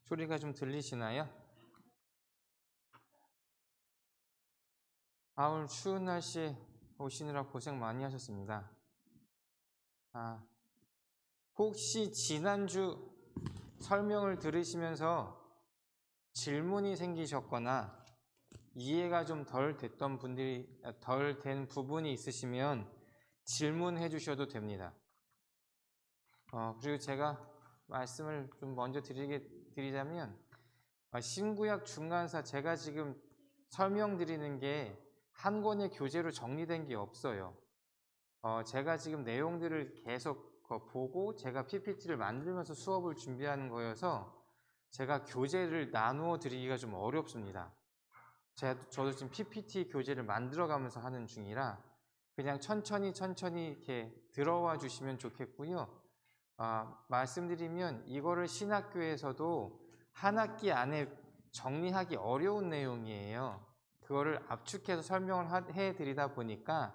소리가 좀 들리시나요? 오늘 추운 날씨 오시느라 고생 많이 하셨습니다. 혹시 지난주 설명을 들으시면서 질문이 생기셨거나 이해가 좀 덜 된 부분이 있으시면 질문해 주셔도 됩니다. 그리고 제가 말씀을 좀 먼저 드리자면 신구약 중간사 제가 지금 설명드리는 게 한 권의 교재로 정리된 게 없어요. 제가 지금 내용들을 계속 보고 제가 PPT를 만들면서 수업을 준비하는 거여서 제가 교재를 나누어 드리기가 좀 어렵습니다. 저도 지금 PPT 교재를 만들어가면서 하는 중이라 그냥 천천히 이렇게 들어와 주시면 좋겠고요. 말씀드리면 이거를 신학교에서도 한 학기 안에 정리하기 어려운 내용이에요. 그거를 압축해서 설명을 해드리다 보니까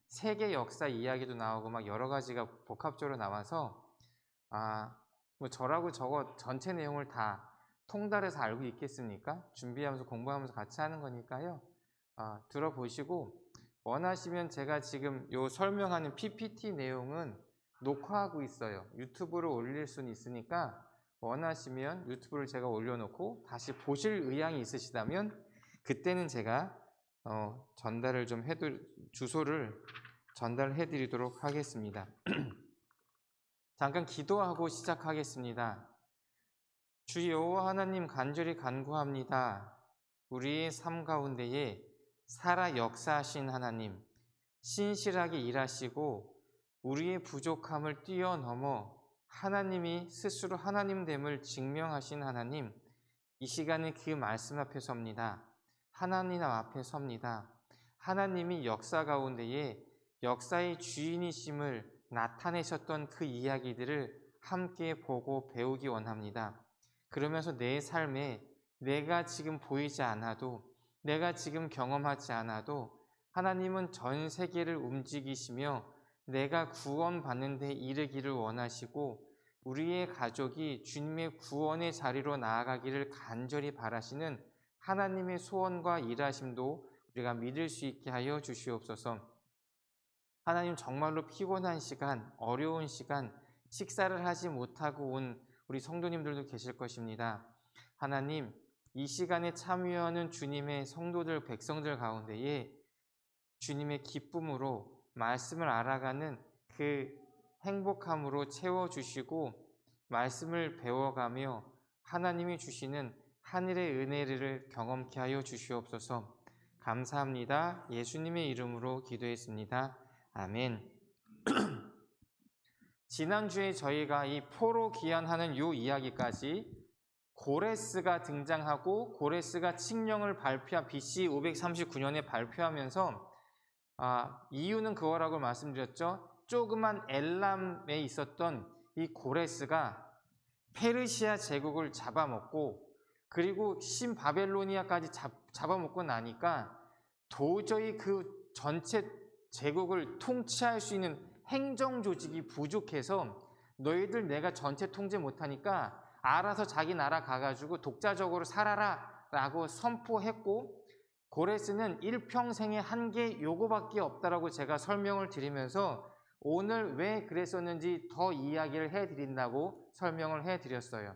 세계 역사 이야기도 나오고 막 여러 가지가 복합적으로 나와서 뭐 저라고 저거 전체 내용을 다 통달해서 알고 있겠습니까? 준비하면서 공부하면서 같이 하는 거니까요. 들어보시고 원하시면 제가 지금 요 설명하는 PPT 내용은 녹화하고 있어요. 유튜브로 올릴 수는 있으니까 원하시면 유튜브를 제가 올려놓고 다시 보실 의향이 있으시다면 그때는 제가 전달을 좀 주소를 전달해 드리도록 하겠습니다. 잠깐 기도하고 시작하겠습니다. 주 여호와 하나님 간절히 간구합니다. 우리의 삶 가운데에 살아 역사하신 하나님, 신실하게 일하시고 우리의 부족함을 뛰어넘어 하나님이 스스로 하나님됨을 증명하신 하나님, 이 시간에 그 말씀 앞에 섭니다. 하나님 앞에 섭니다. 하나님이 역사 가운데에 역사의 주인이심을 나타내셨던 그 이야기들을 함께 보고 배우기 원합니다. 그러면서 내 삶에 내가 지금 보이지 않아도, 내가 지금 경험하지 않아도 하나님은 전 세계를 움직이시며 내가 구원받는 데 이르기를 원하시고 우리의 가족이 주님의 구원의 자리로 나아가기를 간절히 바라시는 하나님의 소원과 일하심도 우리가 믿을 수 있게 하여 주시옵소서. 하나님, 정말로 피곤한 시간, 어려운 시간, 식사를 하지 못하고 온 우리 성도님들도 계실 것입니다. 하나님, 이 시간에 참여하는 주님의 성도들, 백성들 가운데에 주님의 기쁨으로 말씀을 알아가는 그 행복함으로 채워주시고 말씀을 배워가며 하나님이 주시는 하늘의 은혜를 경험케 하여 주시옵소서. 감사합니다. 예수님의 이름으로 기도했습니다. 아멘. 지난주에 저희가 이 포로 귀환하는 요 이야기까지 고레스가 등장하고 고레스가 칙령을 BC 539년에 발표하면서 이유는 그거라고 말씀드렸죠. 조그만 엘람에 있었던 이 고레스가 페르시아 제국을 잡아먹고 그리고 신바벨로니아까지 잡아먹고 나니까 도저히 그 전체 제국을 통치할 수 있는 행정 조직이 부족해서 너희들 내가 전체 통제 못하니까 알아서 자기 나라 가가지고 독자적으로 살아라 라고 선포했고 고레스는 일평생에 한 게 요거밖에 없다라고 제가 설명을 드리면서 오늘 왜 그랬었는지 더 이야기를 해드린다고 설명을 해드렸어요.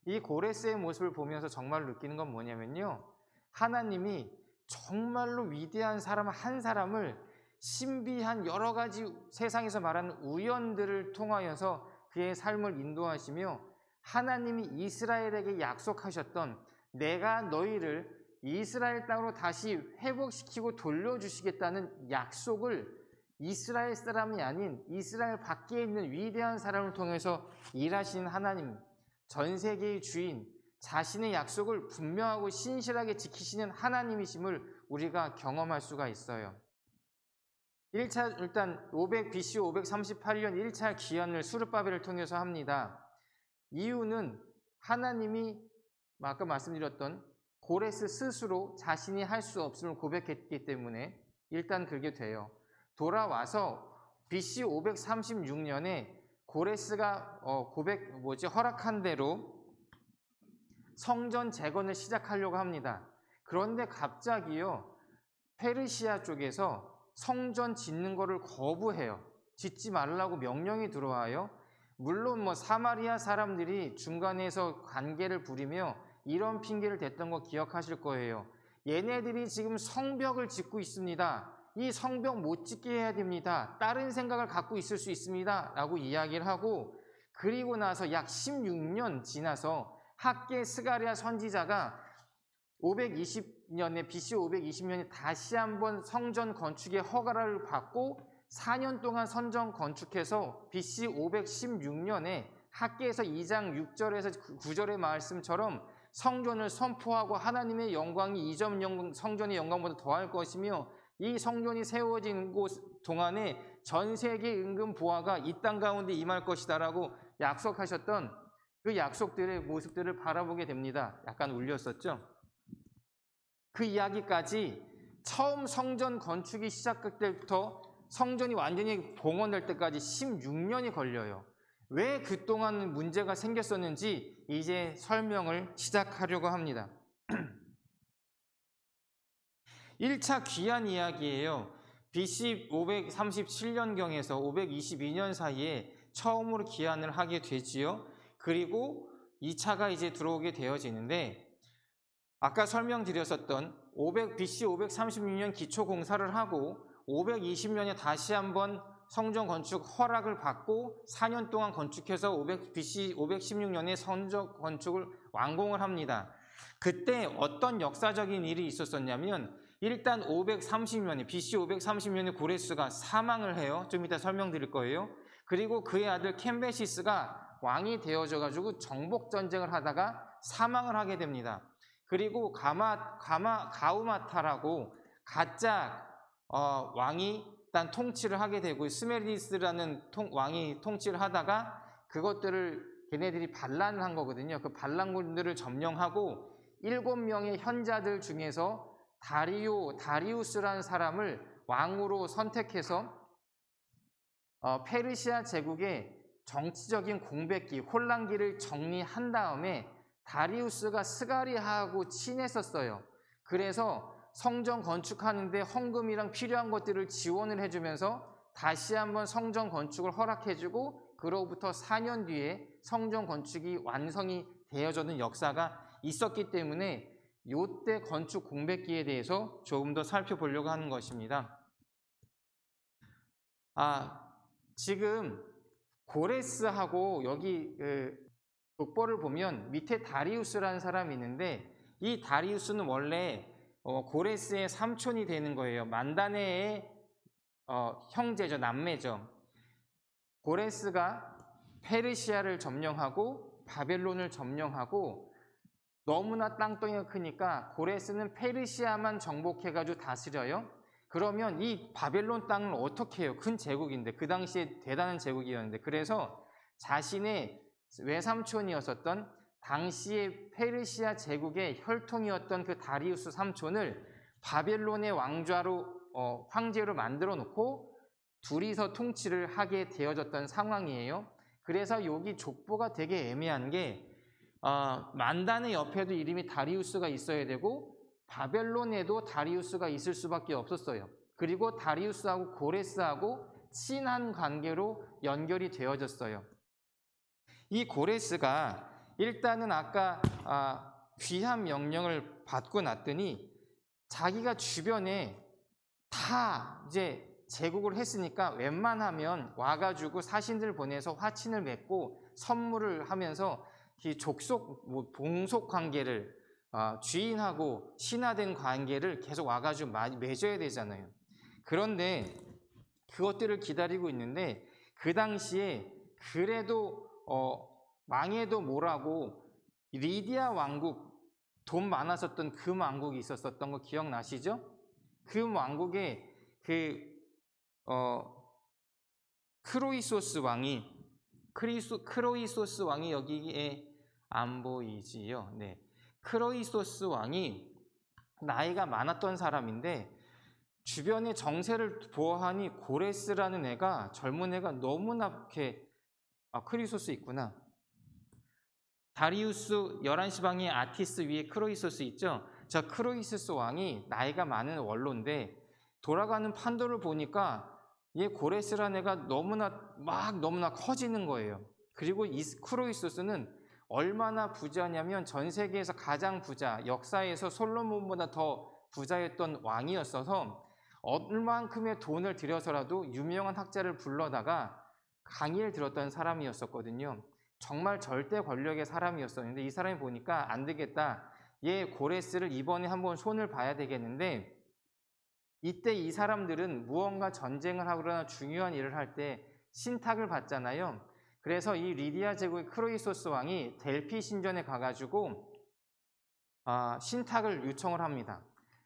이 고레스의 모습을 보면서 정말 느끼는 건 뭐냐면요. 하나님이 정말로 위대한 사람 한 사람을 신비한 여러 가지 세상에서 말하는 우연들을 통하여서 그의 삶을 인도하시며 하나님이 이스라엘에게 약속하셨던 내가 너희를 이스라엘 땅으로 다시 회복시키고 돌려주시겠다는 약속을 이스라엘 사람이 아닌 이스라엘 밖에 있는 위대한 사람을 통해서 일하시는 하나님, 전 세계의 주인, 자신의 약속을 분명하고 신실하게 지키시는 하나님이심을 우리가 경험할 수가 있어요. 일단 BC 538년 1차 귀환을 수르바벨을 통해서 합니다. 이유는 하나님이 아까 말씀드렸던 고레스 스스로 자신이 할 수 없음을 고백했기 때문에 일단 그렇게 돼요. 돌아와서 BC 536년에 고레스가 허락한 대로 성전 재건을 시작하려고 합니다. 그런데 갑자기요, 페르시아 쪽에서 성전 짓는 거를 거부해요. 짓지 말라고 명령이 들어와요. 물론 사마리아 사람들이 중간에서 관계를 부리며 이런 핑계를 댔던 거 기억하실 거예요. 얘네들이 지금 성벽을 짓고 있습니다. 이 성벽 못 짓게 해야 됩니다. 다른 생각을 갖고 있을 수 있습니다. 라고 이야기를 하고, 그리고 나서 약 16년 지나서 학계 스가랴 선지자가 520년에 BC 520년에 다시 한번 성전 건축의 허가를 받고 4년 동안 성전 건축해서 BC 516년에 학계에서 2장 6절에서 9절의 말씀처럼 성전을 선포하고 하나님의 영광이 이전 성전의 영광보다 더할 것이며 이 성전이 세워진 곳 동안에 전 세계 임금 보화가 이 땅 가운데 임할 것이다라고 약속하셨던 그 약속들의 모습들을 바라보게 됩니다. 약간 울렸었죠? 그 이야기까지 처음 성전 건축이 시작될 때부터 성전이 완전히 봉헌될 때까지 16년이 걸려요. 왜 그동안 문제가 생겼었는지 이제 설명을 시작하려고 합니다. 1차 귀환 이야기예요. BC 537년경에서 522년 사이에 처음으로 귀환을 하게 되지요. 그리고 2차가 이제 들어오게 되어지는데, 아까 설명드렸었던 BC 536년 기초 공사를 하고 520년에 다시 한번 성전 건축 허락을 받고 4년 동안 건축해서 BC 516년에 성전 건축을 완공을 합니다. 그때 어떤 역사적인 일이 있었었냐면, 일단 530년에 BC 530년에 고레스가 사망을 해요. 좀 이따 설명드릴 거예요. 그리고 그의 아들 캠베시스가 왕이 되어져 가지고 정복 전쟁을 하다가 사망을 하게 됩니다. 그리고 가우마타라고 가짜 왕이 일단 통치를 하게 되고, 스메리디스라는 왕이 통치를 하다가 그것들을 걔네들이 반란을 한 거거든요. 그 반란군들을 점령하고 7명의 현자들 중에서 다리우스라는 사람을 왕으로 선택해서 페르시아 제국의 정치적인 공백기, 혼란기를 정리한 다음에 다리우스가 스가리아하고 친했었어요. 그래서 성전 건축하는데 헌금이랑 필요한 것들을 지원을 해주면서 다시 한번 성전 건축을 허락해주고, 그로부터 4년 뒤에 성전 건축이 완성이 되어지는 역사가 있었기 때문에 이때 건축 공백기에 대해서 조금 더 살펴보려고 하는 것입니다. 지금 고레스하고 여기 족보를 보면 밑에 다리우스라는 사람이 있는데, 이 다리우스는 원래 고레스의 삼촌이 되는 거예요. 만다네의 형제죠, 남매죠. 고레스가 페르시아를 점령하고 바벨론을 점령하고 너무나 땅덩이가 크니까 고레스는 페르시아만 정복해가지고 다스려요. 그러면 이 바벨론 땅을 어떻게 해요? 큰 제국인데, 그 당시에 대단한 제국이었는데, 그래서 자신의 외삼촌이었었던 당시의 페르시아 제국의 혈통이었던 그 다리우스 삼촌을 바벨론의 황제로 만들어 놓고 둘이서 통치를 하게 되어졌던 상황이에요. 그래서 여기 족보가 되게 애매한 게, 만단의 옆에도 이름이 다리우스가 있어야 되고 바벨론에도 다리우스가 있을 수밖에 없었어요. 그리고 다리우스하고 고레스하고 친한 관계로 연결이 되어졌어요. 이 고레스가 일단은 아까 귀환 명령을 받고 났더니 자기가 주변에 다 이제 제국을 했으니까 웬만하면 와가지고 사신들 보내서 화친을 맺고 선물을 하면서 이 족속, 봉속 관계를 주인하고 신하된 관계를 계속 와가지고 많이 맺어야 되잖아요. 그런데 그것들을 기다리고 있는데, 그 당시에 그래도 망해도 뭐라고 리디아 왕국, 돈 많았었던 금 왕국이 있었던 거 기억나시죠? 금 왕국에 크로이소스 왕이 여기에 안 보이지요? 네. 크로이소스 왕이 나이가 많았던 사람인데, 주변의 정세를 보아하니 고레스라는 애가, 젊은 애가 너무나 이렇게 크로이소스 있구나. 다리우스 11시 방의 아티스 위에 크로이소스 있죠? 저 크로이소스 왕이 나이가 많은 원로인데 돌아가는 판도를 보니까 얘 고레스라는 애가 너무나 커지는 거예요. 그리고 이 크로이소스는 얼마나 부자냐면 전 세계에서 가장 부자, 역사에서 솔로몬보다 더 부자였던 왕이었어서 얼만큼의 돈을 들여서라도 유명한 학자를 불러다가 강의를 들었던 사람이었었거든요. 정말 절대 권력의 사람이었었는데 이 사람이 보니까 안 되겠다. 얘 고레스를 이번에 한번 손을 봐야 되겠는데 이때 이 사람들은 무언가 전쟁을 하거나 중요한 일을 할 때 신탁을 받잖아요. 그래서 이 리디아 제국의 크로이소스 왕이 델피 신전에 가가지고 신탁을 요청을 합니다.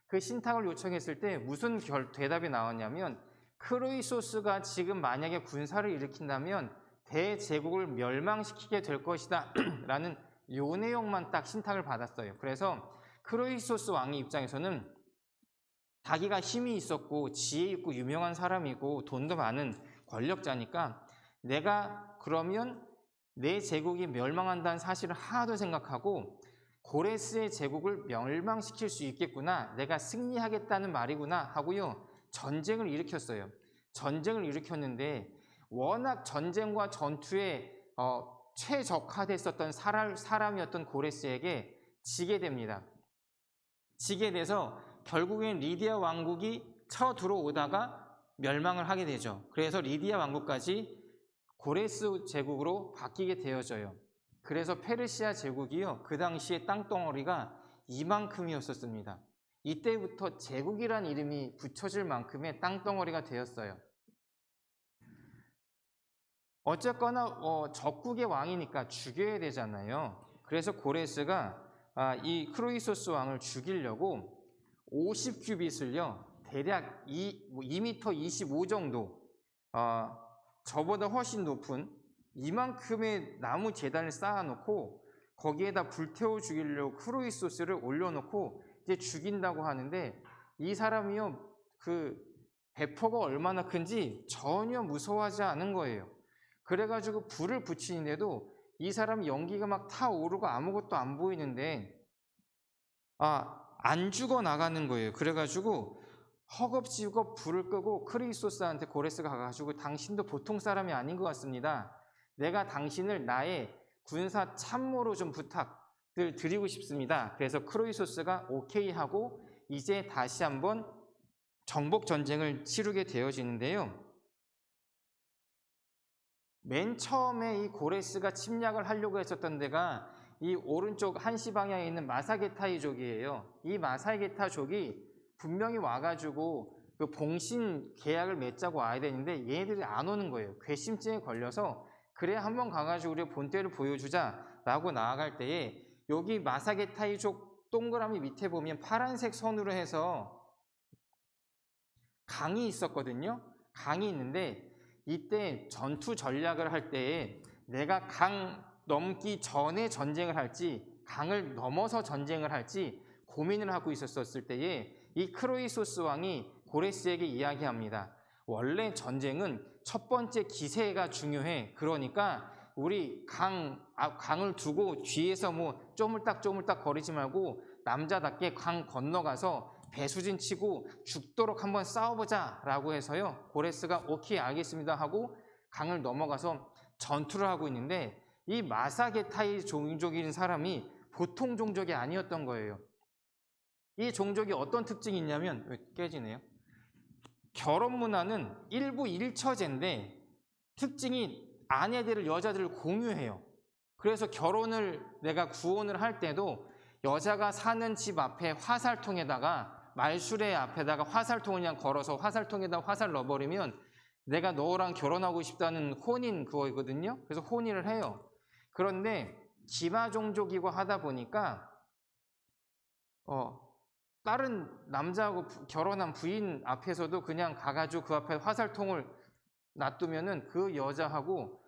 그 신탁을 요청했을 때 무슨 대답이 나왔냐면 크로이소스가 지금 만약에 군사를 일으킨다면 대제국을 멸망시키게 될 것이다 라는 요 내용만 딱 신탁을 받았어요. 그래서 크로이소스 왕의 입장에서는 자기가 힘이 있었고 지혜 있고 유명한 사람이고 돈도 많은 권력자니까 내가 그러면 내 제국이 멸망한다는 사실을 하나도 생각하고 고레스의 제국을 멸망시킬 수 있겠구나, 내가 승리하겠다는 말이구나 하고요 전쟁을 일으켰어요. 전쟁을 일으켰는데 워낙 전쟁과 전투에 최적화됐었던 사람이었던 고레스에게 지게 됩니다. 지게 돼서 결국엔 리디아 왕국이 쳐들어오다가 멸망을 하게 되죠. 그래서 리디아 왕국까지 고레스 제국으로 바뀌게 되어져요. 그래서 페르시아 제국이요 그 당시에 땅덩어리가 이만큼이었었습니다. 이때부터 제국이란 이름이 붙여질 만큼의 땅덩어리가 되었어요. 어쨌거나 적국의 왕이니까 죽여야 되잖아요. 그래서 고레스가 이 크로이소스 왕을 죽이려고 50규빗을요 대략 2m 25 정도 저보다 훨씬 높은 이만큼의 나무 제단을 쌓아놓고 거기에다 불태워 죽이려고 크로이소스를 올려놓고 이제 죽인다고 하는데 이 사람이요 그 배포가 얼마나 큰지 전혀 무서워하지 않은 거예요. 그래가지고 불을 붙이는데도 이 사람 연기가 막 타오르고 아무것도 안 보이는데 안 죽어 나가는 거예요. 그래가지고 허겁지겁 불을 끄고 크로이소스한테 고레스가 가가지고 당신도 보통 사람이 아닌 것 같습니다. 내가 당신을 나의 군사 참모로 좀 부탁을 드리고 싶습니다. 그래서 크로이소스가 오케이 하고 이제 다시 한번 정복 전쟁을 치르게 되어지는데요. 맨 처음에 이 고레스가 침략을 하려고 했었던 데가 이 오른쪽 한시 방향에 있는 마사게타이족이에요. 이 마사게타족이 분명히 와가지고 그 봉신 계약을 맺자고 와야 되는데 얘네들이 안 오는 거예요. 괘씸증에 걸려서 그래 한번 가가지고 우리 본때를 보여주자라고 나아갈 때에 여기 마사게타이족 동그라미 밑에 보면 파란색 선으로 해서 강이 있었거든요. 강이 있는데 이때 전투 전략을 할 때에 내가 강 넘기 전에 전쟁을 할지 강을 넘어서 전쟁을 할지 고민을 하고 있었을 때에 이 크로이소스 왕이 고레스에게 이야기합니다. 원래 전쟁은 첫 번째 기세가 중요해. 그러니까 우리 강을 두고 뒤에서 뭐 쪼물딱 거리지 말고 남자답게 강 건너가서 배수진 치고 죽도록 한번 싸워보자 라고 해서요 고레스가 오케이 알겠습니다 하고 강을 넘어가서 전투를 하고 있는데 이 마사게타이 종족인 사람이 보통 종족이 아니었던 거예요. 이 종족이 어떤 특징이 있냐면 왜 깨지네요. 결혼 문화는 일부 일처제인데 특징이 아내들을 여자들을 공유해요. 그래서 결혼을 내가 구혼을 할 때도 여자가 사는 집 앞에 화살통에다가 말수레 앞에다가 화살통을 그냥 걸어서 화살통에다 화살 넣어버리면 내가 너랑 결혼하고 싶다는 혼인 그거거든요. 그래서 혼인을 해요. 그런데 기마 종족이고 하다 보니까 다른 남자하고 결혼한 부인 앞에서도 그냥 가가지고 그 앞에 화살통을 놔두면은 그 여자하고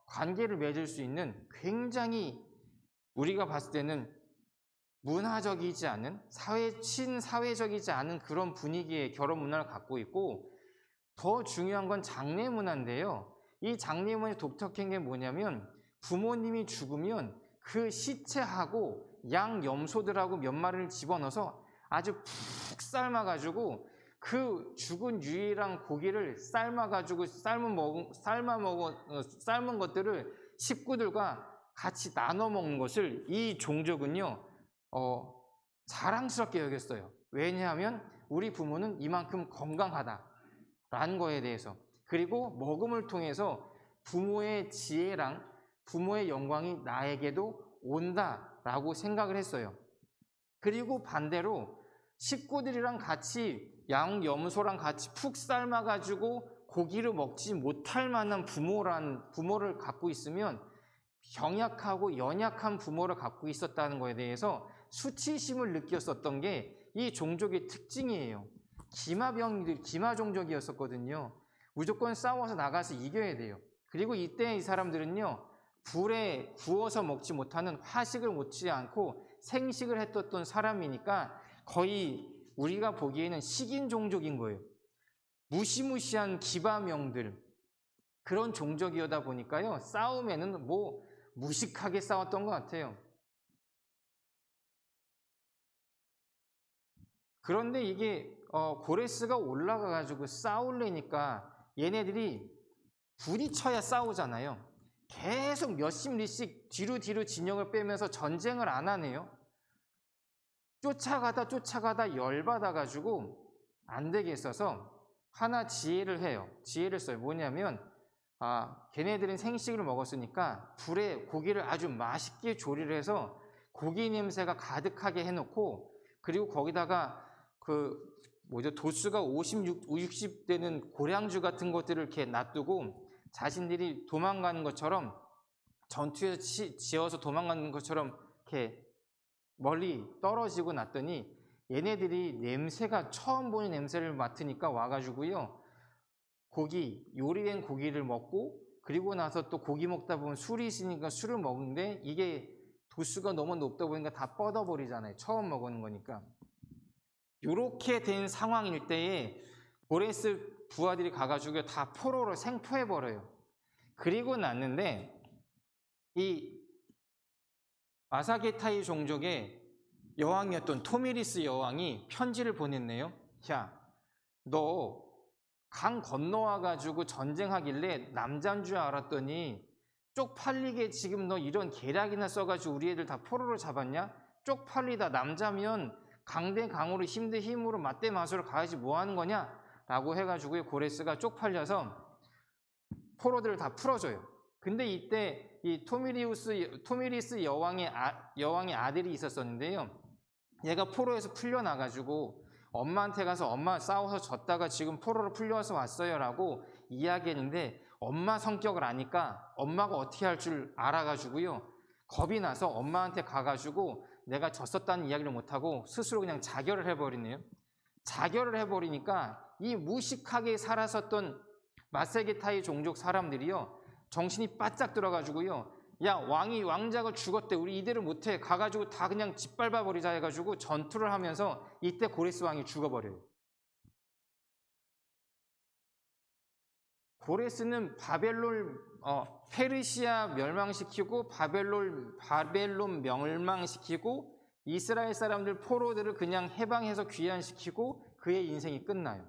관계를 맺을 수 있는 굉장히 우리가 봤을 때는 문화적이지 않은 친사회적이지 않은 그런 분위기의 결혼 문화를 갖고 있고 더 중요한 건 장례 문화인데요. 이 장례문이 독특한 게 뭐냐면 부모님이 죽으면 그 시체하고 양 염소들하고 몇 마리를 집어넣어서 아주 푹 삶아가지고 그 죽은 유이랑 고기를 삶아가지고 삶은 것들을 식구들과 같이 나눠 먹는 것을 이 종족은요 자랑스럽게 여겼어요. 왜냐하면 우리 부모는 이만큼 건강하다라는 거에 대해서, 그리고 먹음을 통해서 부모의 지혜랑 부모의 영광이 나에게도 온다라고 생각을 했어요. 그리고 반대로 식구들이랑 같이 염소랑 같이 푹 삶아가지고 고기를 먹지 못할 만한 부모를 갖고 있으면 병약하고 연약한 부모를 갖고 있었다는 것에 대해서 수치심을 느꼈었던 게 이 종족의 특징이에요. 기마 종족이었었거든요. 무조건 싸워서 나가서 이겨야 돼요. 그리고 이때 이 사람들은요, 불에 구워서 먹지 못하는 화식을 먹지 않고 생식을 했었던 사람이니까 거의 우리가 보기에는 식인 종족인 거예요. 무시무시한 기바명들, 그런 종족이다 보니까요, 싸움에는 무식하게 싸웠던 것 같아요. 그런데 이게 고레스가 올라가가지고 싸우려니까 얘네들이 부딪혀야 싸우잖아요. 계속 몇십 리씩 뒤로 진영을 빼면서 전쟁을 안 하네요. 쫓아가다 열받아가지고 안 되겠어서 하나 지혜를 해요. 지혜를 써요. 뭐냐면 걔네들은 생식을 먹었으니까 불에 고기를 아주 맛있게 조리를 해서 고기 냄새가 가득하게 해놓고, 그리고 거기다가 도수가 50, 60 되는 고량주 같은 것들을 이렇게 놔두고 자신들이 도망가는 것처럼, 전투에서 지어서 도망가는 것처럼 이렇게 멀리 떨어지고 났더니 얘네들이 냄새가, 처음 보는 냄새를 맡으니까 와가지고요, 요리된 고기를 먹고, 그리고 나서 또 고기 먹다 보면 술이 있으니까 술을 먹는데 이게 도수가 너무 높다 보니까 다 뻗어버리잖아요. 처음 먹는 거니까. 이렇게 된 상황일 때에 고레스 부하들이 가가지고 다 포로로 생포해버려요. 그리고 났는데 이 아사게타이 종족의 여왕이었던 토미리스 여왕이 편지를 보냈네요. 야, 너 강 건너와가지고 전쟁하길래 남자인 줄 알았더니 쪽팔리게 지금 너 이런 계략이나 써가지고 우리 애들 다 포로로 잡았냐? 쪽팔리다. 남자면 강대 강으로 힘 대 힘으로 맞대 마소로 가야지 뭐 하는 거냐? 라고 해가지고 고레스가 쪽팔려서 포로들을 다 풀어줘요. 근데 이때 이 토미리스 여왕의 아들이 있었었는데요. 얘가 포로에서 풀려나가지고 엄마한테 가서 엄마 싸워서 졌다가 지금 포로로 풀려서 왔어요 라고 이야기했는데, 엄마 성격을 아니까 엄마가 어떻게 할 줄 알아가지고요, 겁이 나서 엄마한테 가가지고 내가 졌었다는 이야기를 못하고 스스로 그냥 자결을 해버리네요. 자결을 해버리니까 이 무식하게 살았었던 마세게타이 종족 사람들이요, 정신이 바짝 들어가지고요, 야, 왕자가 죽었대, 우리 이대로 못해, 가가지고 다 그냥 짓밟아 버리자 해가지고 전투를 하면서 이때 고레스 왕이 죽어버려요. 고레스는 페르시아 멸망시키고 바벨론 멸망시키고 이스라엘 사람들 포로들을 그냥 해방해서 귀환시키고 그의 인생이 끝나요.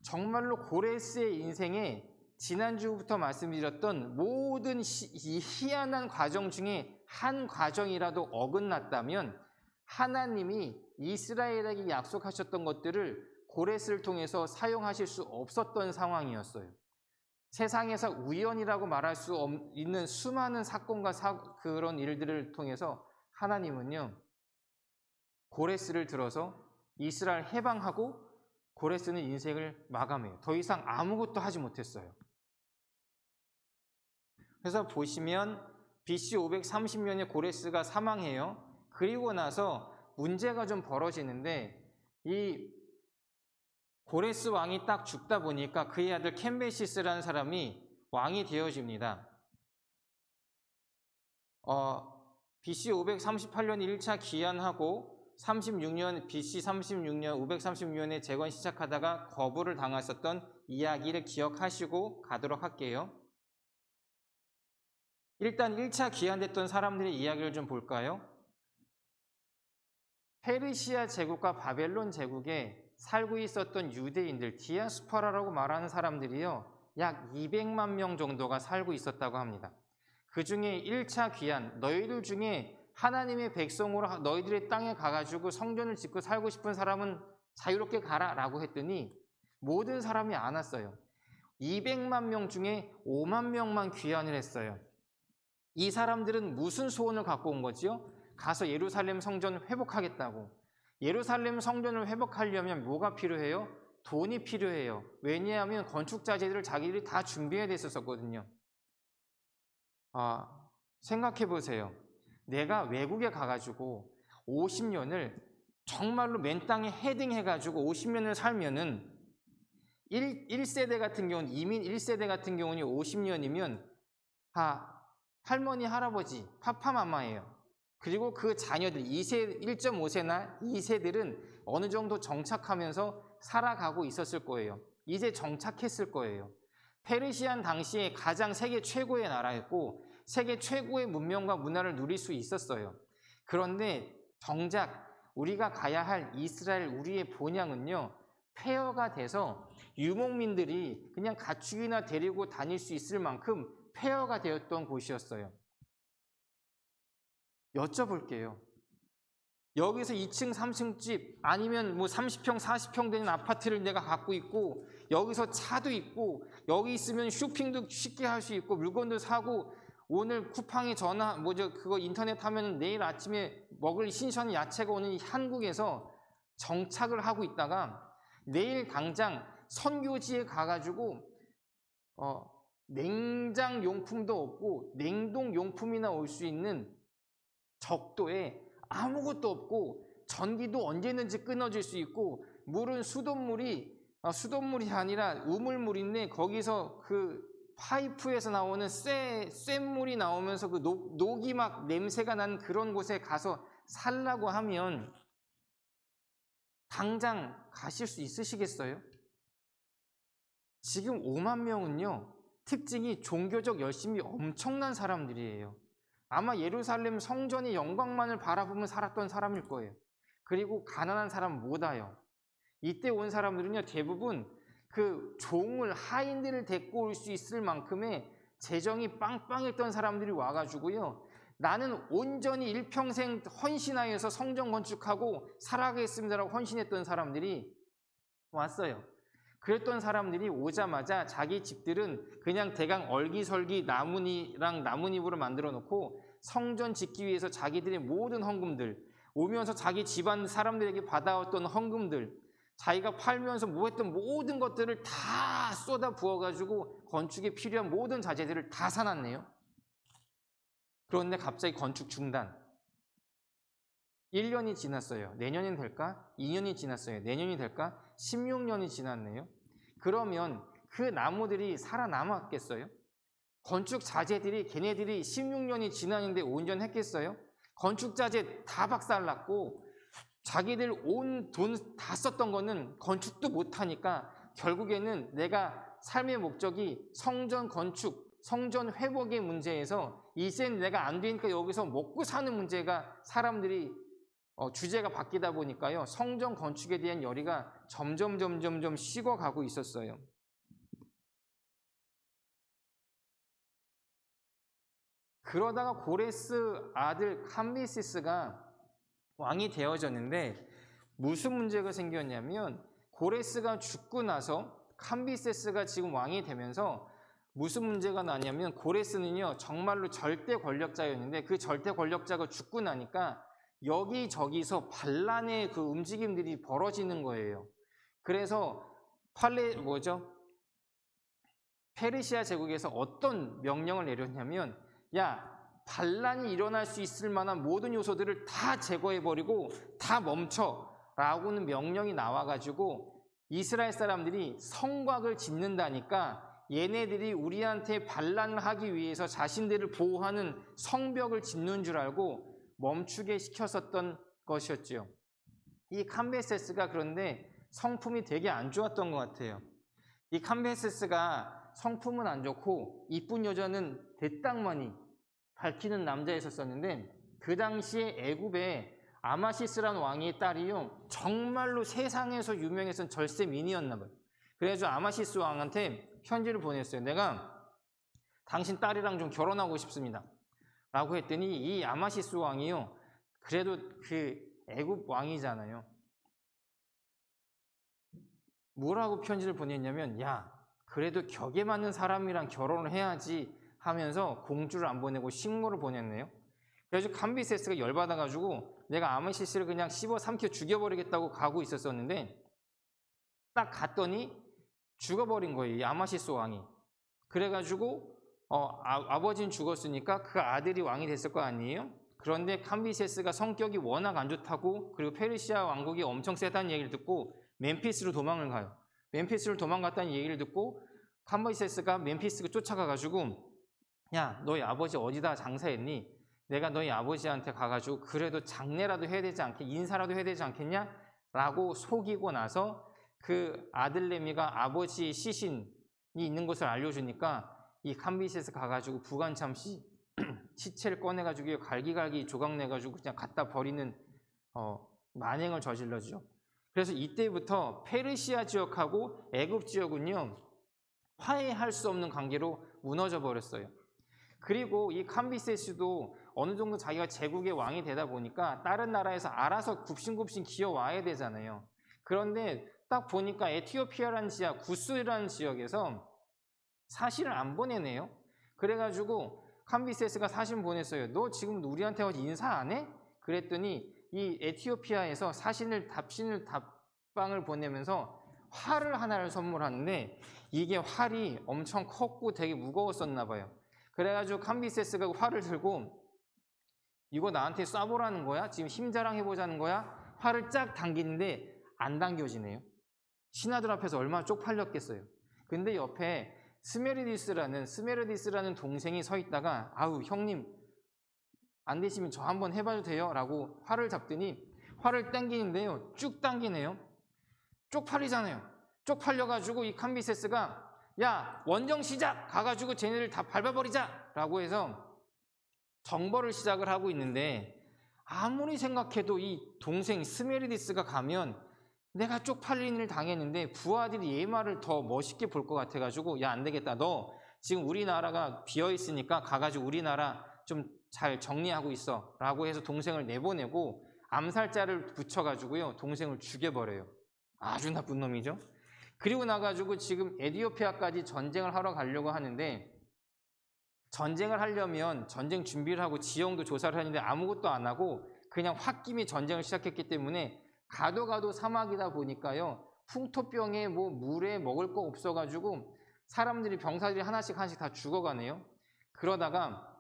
정말로 고레스의 인생에 지난주부터 말씀드렸던 모든 이 희한한 과정 중에 한 과정이라도 어긋났다면 하나님이 이스라엘에게 약속하셨던 것들을 고레스를 통해서 사용하실 수 없었던 상황이었어요. 세상에서 우연이라고 말할 수 있는 수많은 사건과 그런 일들을 통해서 하나님은요, 고레스를 들어서 이스라엘 해방하고 고레스는 인생을 마감해요. 더 이상 아무것도 하지 못했어요. 그래서 보시면 BC 530년에 고레스가 사망해요. 그리고 나서 문제가 좀 벌어지는데, 이 고레스 왕이 딱 죽다 보니까 그의 아들 캄베시스라는 사람이 왕이 되어집니다. BC 538년 1차 기한하고 36년 BC 36년 536년에 재건 시작하다가 거부를 당했었던 이야기를 기억하시고 가도록 할게요. 일단 1차 귀환됐던 사람들의 이야기를 좀 볼까요? 페르시아 제국과 바벨론 제국에 살고 있었던 유대인들, 디아스포라라고 말하는 사람들이요, 약 200만 명 정도가 살고 있었다고 합니다. 그 중에 1차 귀환, 너희들 중에 하나님의 백성으로 너희들의 땅에 가가지고 성전을 짓고 살고 싶은 사람은 자유롭게 가라 라고 했더니 모든 사람이 안 왔어요. 200만 명 중에 5만 명만 귀환을 했어요. 이 사람들은 무슨 소원을 갖고 온 거지요? 가서 예루살렘 성전 회복하겠다고. 예루살렘 성전을 회복하려면 뭐가 필요해요? 돈이 필요해요. 왜냐하면 건축자재들을 자기들이 다 준비해야 됐었거든요. 생각해 보세요. 내가 외국에 가가지고 50년을 정말로 맨 땅에 헤딩해가지고 50년을 살면은 1세대 같은 경우는, 이민 1세대 같은 경우는 50년이면 할머니, 할아버지, 파파마마예요. 그리고 그 자녀들 1.5세나 2세들은 어느 정도 정착하면서 살아가고 있었을 거예요. 이제 정착했을 거예요. 페르시안 당시에 가장 세계 최고의 나라였고 세계 최고의 문명과 문화를 누릴 수 있었어요. 그런데 정작 우리가 가야 할 이스라엘, 우리의 본향은요, 폐허가 돼서 유목민들이 그냥 가축이나 데리고 다닐 수 있을 만큼 폐허가 되었던 곳이었어요. 여쭤볼게요. 여기서 2층, 3층 집 아니면 뭐 30평, 40평 되는 아파트를 내가 갖고 있고 여기서 차도 있고 여기 있으면 쇼핑도 쉽게 할 수 있고 물건도 사고 오늘 쿠팡에 전화 그거 인터넷 하면 내일 아침에 먹을 신선한 야채가 오는 이 한국에서 정착을 하고 있다가 내일 당장 선교지에 가가지고 냉장 용품도 없고 냉동 용품이나 올 수 있는 적도에 아무것도 없고 전기도 언제든지 끊어질 수 있고 물은 수돗물이 아니라 우물물인데 거기서 그 파이프에서 나오는 쇳물이 나오면서 그 녹이 막 냄새가 나는 그런 곳에 가서 살라고 하면 당장 가실 수 있으시겠어요? 지금 5만 명은요, 특징이 종교적 열심이 엄청난 사람들이에요. 아마 예루살렘 성전의 영광만을 바라보며 살았던 사람일 거예요. 그리고 가난한 사람 못 와요. 이때 온 사람들은요, 대부분 그 종을, 하인들을 데리고 올 수 있을 만큼의 재정이 빵빵했던 사람들이 와가지고요, 나는 온전히 일평생 헌신하여서 성전 건축하고 살아가겠습니다라고 헌신했던 사람들이 왔어요. 그랬던 사람들이 오자마자 자기 집들은 그냥 대강 얼기설기 나뭇잎으로 만들어 놓고 성전 짓기 위해서 자기들의 모든 헌금들, 오면서 자기 집안 사람들에게 받아왔던 헌금들, 자기가 팔면서 뭐 했던 모든 것들을 다 쏟아 부어가지고 건축에 필요한 모든 자재들을 다 사놨네요. 그런데 갑자기 건축 중단. 1년이 지났어요. 내년이 될까? 2년이 지났어요. 내년이 될까? 16년이 지났네요. 그러면 그 나무들이 살아남았겠어요? 건축 자재들이 걔네들이 16년이 지났는데 온전했겠어요? 건축 자재 다 박살났고 자기들 온 돈 다 썼던 거는 건축도 못하니까 결국에는 내가 삶의 목적이 성전 건축, 성전 회복의 문제에서 이젠 내가 안 되니까 여기서 먹고 사는 문제가 사람들이 주제가 바뀌다 보니까요, 성전 건축에 대한 열의가 점점 식어가고 있었어요. 그러다가 고레스 아들 캄비시스가 왕이 되어졌는데 무슨 문제가 생겼냐면 고레스가 죽고 나서 캄비세스가 지금 왕이 되면서 무슨 문제가 나냐면 고레스는요, 정말로 절대 권력자였는데 그 절대 권력자가 죽고 나니까 여기저기서 반란의 그 움직임들이 벌어지는 거예요. 그래서 페르시아 제국에서 어떤 명령을 내렸냐면, 야, 반란이 일어날 수 있을 만한 모든 요소들을 다 제거해버리고 다 멈춰라고는 명령이 나와가지고 이스라엘 사람들이 성곽을 짓는다니까 얘네들이 우리한테 반란을 하기 위해서 자신들을 보호하는 성벽을 짓는 줄 알고 멈추게 시켰었던 것이었죠. 이 캄비세스가 그런데 성품이 되게 안 좋았던 것 같아요. 이 캄비세스가 성품은 안 좋고 이쁜 여자는 대땅만이 밝히는 남자였었는데 그 당시에 애굽에 아마시스라는 왕의 딸이요 정말로 세상에서 유명했던 절세 미인이었나 봐요. 그래서 아마시스 왕한테 편지를 보냈어요. 내가 당신 딸이랑 좀 결혼하고 싶습니다. 라고 했더니 이 아마시스 왕이요 그래도 그 애굽 왕이잖아요. 뭐라고 편지를 보냈냐면 야 그래도 격에 맞는 사람이랑 결혼을 해야지 하면서 공주를 안 보내고 식모를 보냈네요. 그래서 캄비세스가 열받아가지고 내가 아마시스를 그냥 씹어 삼켜 죽여버리겠다고 가고 있었는데 딱 갔더니 죽어버린 거예요. 이 아마시스 왕이. 그래가지고 아버지는 죽었으니까 그 아들이 왕이 됐을 거 아니에요? 그런데 캄비세스가 성격이 워낙 안 좋다고 그리고 페르시아 왕국이 엄청 세다는 얘기를 듣고 멤피스로 도망을 가요. 멤피스로 도망갔다는 얘기를 듣고 캄비세스가 멤피스를 쫓아가가지고 야 너희 아버지 어디다 장사했니? 내가 너희 아버지한테 가가지고 그래도 장례라도 해야 되지 않겠냐? 인사라도 해야 되지 않겠냐? 라고 속이고 나서 그 아들내미가 아버지 시신이 있는 곳을 알려주니까 이 캄비세스 가가지고 부간참시 시체를 꺼내가지고 갈기갈기 조각내가지고 그냥 갖다 버리는 만행을 저질러죠. 그래서 이때부터 페르시아 지역하고 애굽 지역은요 화해할 수 없는 관계로 무너져 버렸어요. 그리고 이 캄비세스도 어느 정도 자기가 제국의 왕이 되다 보니까 다른 나라에서 알아서 굽신굽신 기어와야 되잖아요. 그런데 딱 보니까 에티오피아라는 지역, 구스라는 지역에서 사신을 안 보내네요. 그래가지고 캄비세스가 사신 보냈어요. 너 지금 우리한테 와서 인사 안 해? 그랬더니 이 에티오피아에서 답방을 보내면서 활을 하나를 선물하는데 이게 활이 엄청 컸고 되게 무거웠었나 봐요. 그래가지고 캄비세스가 활을 들고 이거 나한테 쏴보라는 거야? 지금 힘자랑 해보자는 거야? 활을 쫙 당기는데 안 당겨지네요. 신하들 앞에서 얼마나 쪽팔렸겠어요. 근데 옆에 스메르디스라는 동생이 서 있다가 아우 형님 안 되시면 저 한번 해봐도 돼요? 라고 활을 잡더니 활을 당기는데요. 쭉 당기네요. 쪽팔리잖아요. 쪽팔려가지고 이 캄비세스가 야 원정 시작! 가가지고 쟤네들 다 밟아버리자! 라고 해서 정벌을 시작을 하고 있는데 아무리 생각해도 이 동생 스메르디스가 가면 내가 쪽팔린 일 당했는데 부하들이 얘 말을 더 멋있게 볼 것 같아가지고 야 안 되겠다. 너 지금 우리나라가 비어있으니까 가가지고 우리나라 좀 잘 정리하고 있어 라고 해서 동생을 내보내고 암살자를 붙여가지고요 동생을 죽여버려요. 아주 나쁜 놈이죠. 그리고 나가지고 지금 에티오피아까지 전쟁을 하러 가려고 하는데 전쟁을 하려면 전쟁 준비를 하고 지형도 조사를 하는데 아무것도 안 하고 그냥 홧김에 전쟁을 시작했기 때문에 가도 사막이다 보니까요 풍토병에 뭐 물에 먹을 거 없어가지고 사람들이 병사들이 하나씩 다 죽어가네요. 그러다가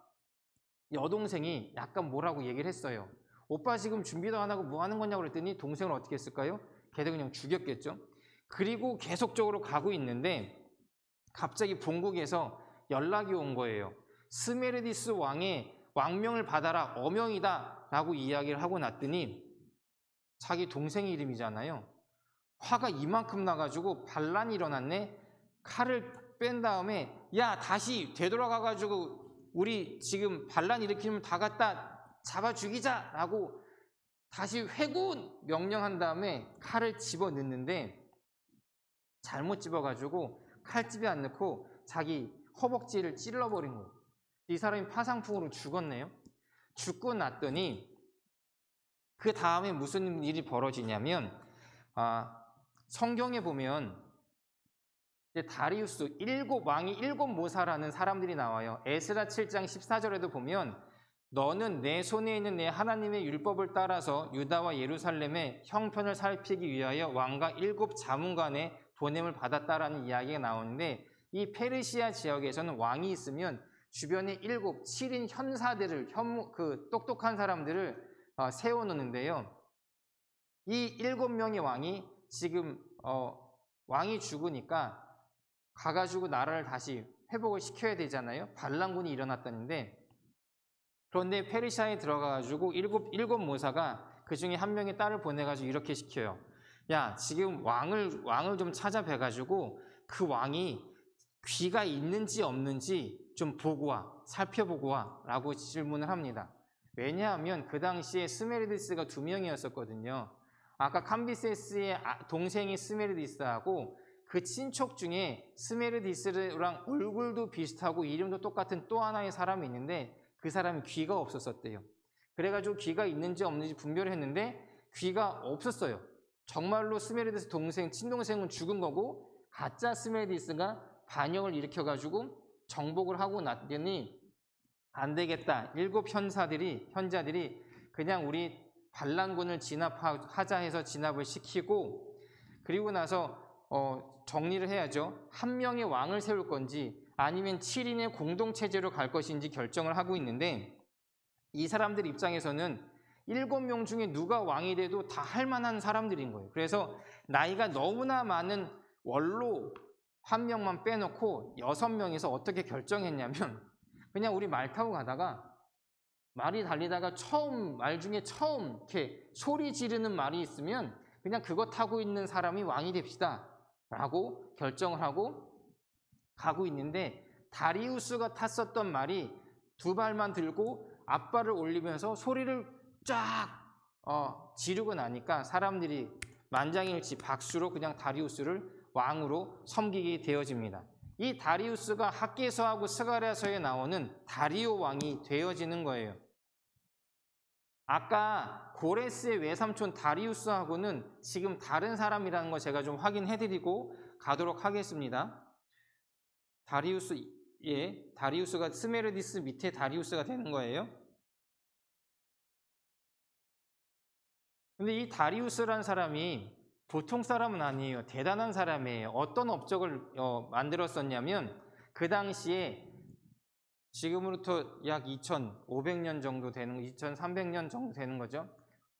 여동생이 약간 뭐라고 얘기를 했어요. 오빠 지금 준비도 안 하고 뭐 하는 거냐고 그랬더니 동생을 어떻게 했을까요? 걔도 그냥 죽였겠죠. 그리고 계속적으로 가고 있는데 갑자기 본국에서 연락이 온 거예요. 스메르디스 왕의 왕명을 받아라 어명이다 라고 이야기를 하고 났더니 자기 동생 이름이잖아요. 화가 이만큼 나가지고 반란이 일어났네. 칼을 뺀 다음에 야 다시 되돌아가가지고 우리 지금 반란 일으키면 다 갖다 잡아 죽이자 라고 다시 회군 명령한 다음에 칼을 집어넣는데 잘못 집어가지고 칼집에 안 넣고 자기 허벅지를 찔러버린 거예요. 이 사람이 파상풍으로 죽었네요. 죽고 났더니 그 다음에 무슨 일이 벌어지냐면 성경에 보면 다리우스 왕이 7모사라는 사람들이 나와요. 에스라 7장 14절에도 보면 너는 내 손에 있는 내 하나님의 율법을 따라서 유다와 예루살렘의 형편을 살피기 위하여 왕과 7 자문관의 보냄을 받았다라는 이야기가 나오는데 이 페르시아 지역에서는 왕이 있으면 주변에 7인 현사들을 똑똑한 사람들을 세워놓는데요. 이 7명의 왕이 지금 왕이 죽으니까 가가지고 나라를 다시 회복을 시켜야 되잖아요. 반란군이 일어났다는데 그런데 페르시아에 들어가가지고 7 모사가 그 중에 한 명의 딸을 보내가지고 이렇게 시켜요. 야 지금 왕을 좀 찾아뵈가지고 그 왕이 귀가 있는지 없는지 좀 보고 와, 살펴보고 와 라고 질문을 합니다. 왜냐하면 그 당시에 스메르디스가 2명이었었거든요. 아까 캄비세스의 동생이 스메르디스하고 그 친척 중에 스메르디스랑 얼굴도 비슷하고 이름도 똑같은 또 하나의 사람이 있는데 그 사람이 귀가 없었었대요. 그래가지고 귀가 있는지 없는지 분별을 했는데 귀가 없었어요. 정말로 스메르디스 동생, 친동생은 죽은 거고 가짜 스메르디스가 반역을 일으켜가지고 정복을 하고 났더니 안 되겠다. 7 현자들이 그냥 우리 반란군을 진압하자 해서 진압을 시키고 그리고 나서 정리를 해야죠. 한 명의 왕을 세울 건지 아니면 7인의 공동체제로 갈 것인지 결정을 하고 있는데 이 사람들 입장에서는 7명 중에 누가 왕이 돼도 다 할 만한 사람들인 거예요. 그래서 나이가 너무나 많은 원로 한 명만 빼놓고 6명이서 어떻게 결정했냐면 그냥 우리 말 타고 가다가 말이 달리다가 말 중에 처음 이렇게 소리 지르는 말이 있으면 그냥 그거 타고 있는 사람이 왕이 됩시다 라고 결정을 하고 가고 있는데 다리우스가 탔었던 말이 2발만 들고 앞발을 올리면서 소리를 쫙 지르고 나니까 사람들이 만장일치 박수로 그냥 다리우스를 왕으로 섬기게 되어집니다. 이 다리우스가 학개서하고 스가랴서에 나오는 다리오 왕이 되어지는 거예요. 아까 고레스의 외삼촌 다리우스하고는 지금 다른 사람이라는 거 제가 좀 확인해드리고 가도록 하겠습니다. 다리우스가 스메르디스 밑에 다리우스가 되는 거예요. 근데 이 다리우스라는 사람이 보통 사람은 아니에요. 대단한 사람이에요. 어떤 업적을 만들었었냐면 그 당시에 지금으로부터 약 2,500년 정도 되는 2,300년 정도 되는 거죠.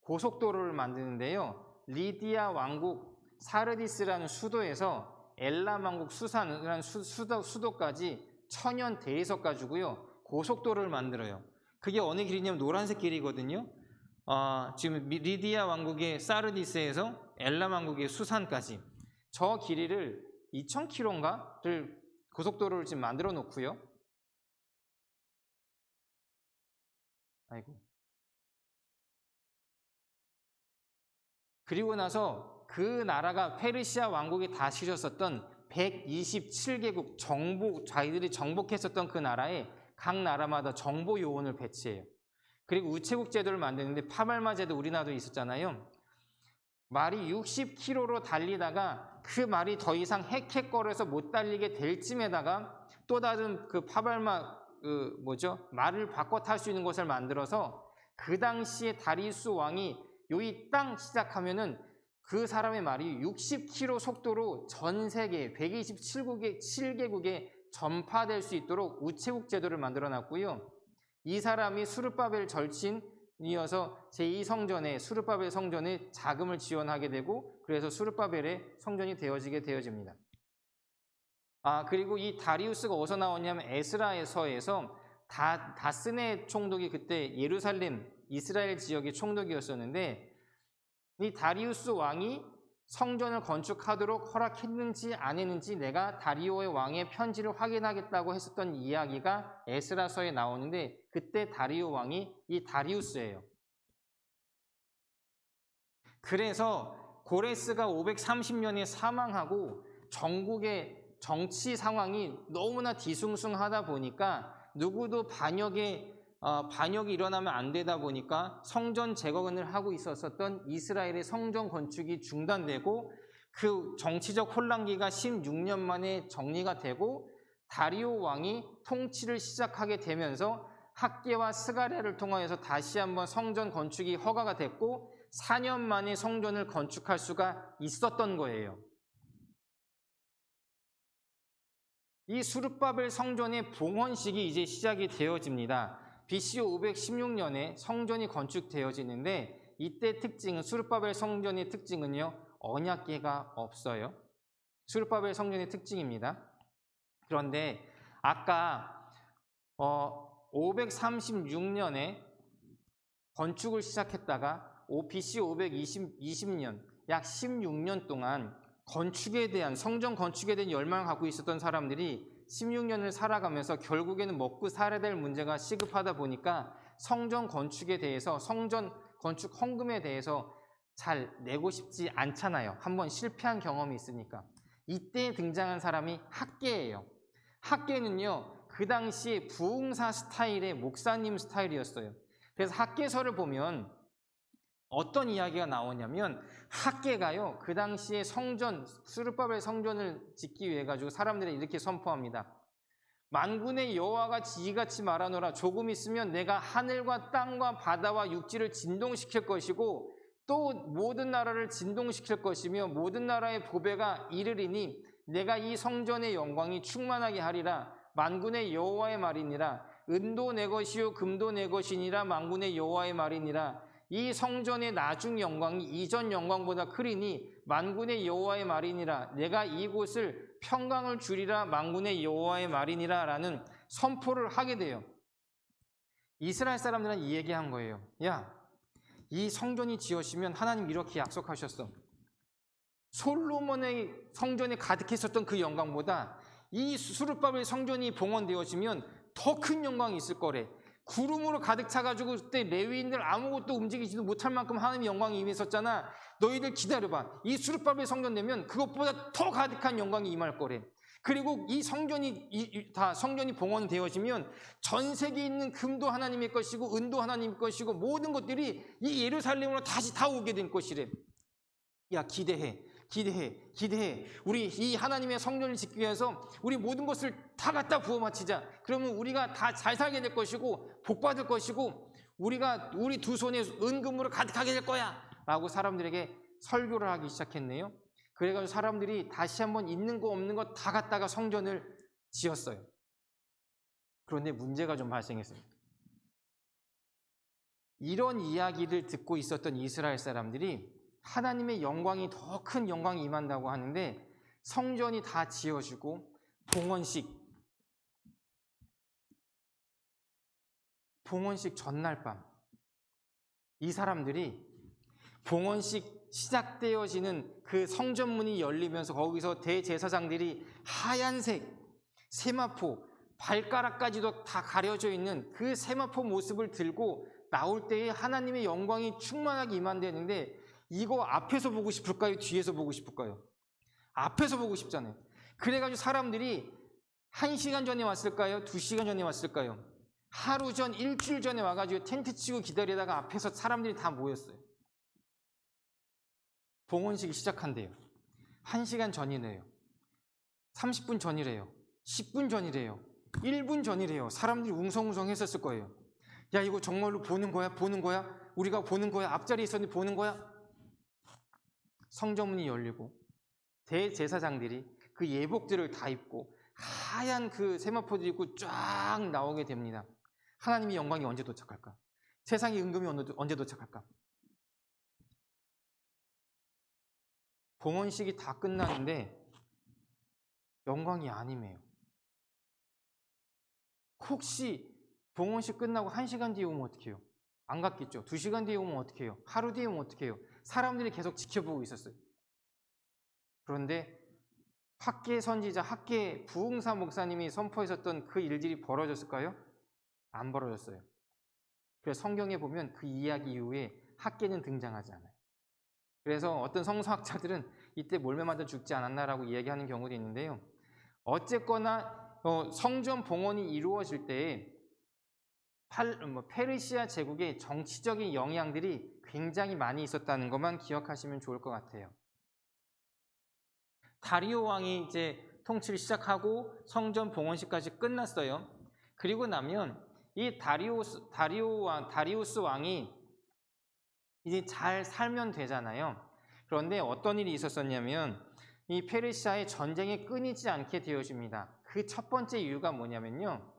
고속도로를 만드는데요. 리디아 왕국 사르디스라는 수도에서 엘람 왕국 수산이라는 수도까지 1000년 대에서 가지고요. 고속도로를 만들어요. 그게 어느 길이냐면 노란색 길이거든요. 지금 리디아 왕국의 사르디스에서 엘람 왕국의 수산까지 저 길이를 2000km인가를 고속도로를 지금 만들어 놓고요. 그리고 나서 그 나라가 페르시아 왕국이 다스렸었던 127개국 자기들이 정복했었던 그 나라에 각 나라마다 정보 요원을 배치해요. 그리고 우체국 제도를 만드는데 파발마 제도 우리나라도 있었잖아요. 말이 60km로 달리다가 그 말이 더 이상 헥헥거려서 못 달리게 될 쯤에다가 또 다른 그 파발마 말을 바꿔 탈 수 있는 곳을 만들어서 그 당시에 다리우스 왕이 여기 땅 시작하면은 그 사람의 말이 60km 속도로 전 세계 127개국에 전파될 수 있도록 우체국 제도를 만들어 놨고요. 이 사람이 수르바벨 절친이어서 제2성전에 수르바벨 성전에 자금을 지원하게 되고 그래서 수르바벨의 성전이 되어집니다. 그리고 이 다리우스가 어디서 나왔냐면 에스라서에서 다스네 총독이 그때 예루살렘 이스라엘 지역의 총독이었었는데 이 다리우스 왕이 성전을 건축하도록 허락했는지 안 했는지 내가 다리오의 왕의 편지를 확인하겠다고 했었던 이야기가 에스라서에 나오는데 그때 다리오 왕이 이 다리우스예요. 그래서 고레스가 530년에 사망하고 전국의 정치 상황이 너무나 뒤숭숭하다 보니까 누구도 반역이 일어나면 안 되다 보니까 성전 재건을 하고 있었던 이스라엘의 성전 건축이 중단되고 그 정치적 혼란기가 16년 만에 정리가 되고 다리오 왕이 통치를 시작하게 되면서 학개와 스가랴를 통하여서 다시 한번 성전 건축이 허가가 됐고 4년 만에 성전을 건축할 수가 있었던 거예요. 이 수르바벨 성전의 봉헌식이 이제 시작이 되어집니다. BC 516년에 성전이 건축되어지는데 이때 수르바벨 성전의 특징은요. 언약궤가 없어요. 수르바벨 성전의 특징입니다. 그런데 아까 536년에 건축을 시작했다가 BC 520년 약 16년 동안 건축에 대한, 성전 건축에 대한 열망을 갖고 있었던 사람들이 16년을 살아가면서 결국에는 먹고 살아야 될 문제가 시급하다 보니까 성전 건축에 대해서, 성전 건축 헌금에 대해서 잘 내고 싶지 않잖아요. 한번 실패한 경험이 있으니까. 이때 등장한 사람이 학계예요. 학계는요, 그 당시에 부흥사 스타일의 목사님 스타일이었어요. 그래서 학계서를 보면 어떤 이야기가 나오냐면, 학계가요, 그 당시에 성전, 스룹바벨 성전을 짓기 위해 가지고 사람들이 이렇게 선포합니다. 만군의 여호와가 이같이 말하노라. 조금 있으면 내가 하늘과 땅과 바다와 육지를 진동시킬 것이고 또 모든 나라를 진동시킬 것이며 모든 나라의 보배가 이르리니 내가 이 성전의 영광이 충만하게 하리라. 만군의 여호와의 말이니라. 은도 내 것이요 금도 내 것이니라. 만군의 여호와의 말이니라. 이 성전의 나중 영광이 이전 영광보다 크리니 만군의 여호와의 말이니라. 내가 이곳을 평강을 주리라. 만군의 여호와의 말이니라 라는 선포를 하게 돼요. 이스라엘 사람들은 이 얘기한 거예요. 야, 이 성전이 지어지면 하나님 이렇게 약속하셨어. 솔로몬의 성전에 가득했었던 그 영광보다 이 스룹바벨 성전이 봉헌되어지면 더 큰 영광이 있을 거래. 구름으로 가득 차가지고 그때 레위인들 아무것도 움직이지도 못할 만큼 하나님의 영광이 임했었잖아. 너희들 기다려봐. 이 스룹바벨 성전 되면 그것보다 더 가득한 영광이 임할 거래. 그리고 이 성전이 다 성전이 봉헌되어지면 전 세계에 있는 금도 하나님의 것이고 은도 하나님의 것이고 모든 것들이 이 예루살렘으로 다시 다 오게 된 것이래. 야, 기대해. 우리 이 하나님의 성전을 짓기 위해서 우리 모든 것을 다 갖다 부어 바치자. 그러면 우리가 다 잘 살게 될 것이고 복 받을 것이고 우리가 우리 두 손에 은금으로 가득하게 될 거야 라고 사람들에게 설교를 하기 시작했네요. 그래가지고 사람들이 다시 한번 있는 거 없는 거 다 갖다가 성전을 지었어요. 그런데 문제가 좀 발생했습니다. 이런 이야기를 듣고 있었던 이스라엘 사람들이 하나님의 영광이 더 큰 영광이 임한다고 하는데 성전이 다 지어지고 봉헌식 전날 밤 이 사람들이 봉헌식 시작되어지는 그 성전문이 열리면서 거기서 대제사장들이 하얀색 세마포 발가락까지도 다 가려져 있는 그 세마포 모습을 들고 나올 때에 하나님의 영광이 충만하게 임한다는데 이거 앞에서 보고 싶을까요? 뒤에서 보고 싶을까요? 앞에서 보고 싶잖아요. 그래가지고 사람들이 1시간 전에 왔을까요? 2시간 전에 왔을까요? 하루 전, 일주일 전에 와가지고 텐트 치고 기다리다가 앞에서 사람들이 다 모였어요. 봉헌식이 시작한대요. 1시간 전이래요. 30분 전이래요. 10분 전이래요. 1분 전이래요. 사람들이 웅성웅성 했었을 거예요. 야, 이거 정말로 보는 거야? 우리가 보는 거야? 앞자리에 있었는데 보는 거야? 성전문이 열리고 대제사장들이 그 예복들을 다 입고 하얀 그 세마포들 입고 쫙 나오게 됩니다. 하나님의 영광이 언제 도착할까? 세상의 은금이 언제 도착할까? 봉헌식이 다 끝나는데 영광이 안 임해요. 혹시 봉헌식 끝나고 1시간 뒤에 오면 어떡해요? 안 갔겠죠. 2시간 뒤에 오면 어떡해요? 하루 뒤에 오면 어떡해요? 사람들이 계속 지켜보고 있었어요. 그런데 학계 선지자, 학계 부흥사 목사님이 선포했었던 그 일들이 벌어졌을까요? 안 벌어졌어요. 그래서 성경에 보면 그 이야기 이후에 학계는 등장하지 않아요. 그래서 어떤 성서학자들은 이때 몰매 맞아 죽지 않았나라고 이야기하는 경우도 있는데요. 어쨌거나 성전 봉헌이 이루어질 때에 페르시아 제국의 정치적인 영향들이 굉장히 많이 있었다는 것만 기억하시면 좋을 것 같아요. 다리오 왕이 이제 통치를 시작하고 성전 봉헌식까지 끝났어요. 그리고 나면 이 다리우스 왕이 이제 잘 살면 되잖아요. 그런데 어떤 일이 있었었냐면 이 페르시아의 전쟁이 끊이지 않게 되어집니다. 그 첫 번째 이유가 뭐냐면요.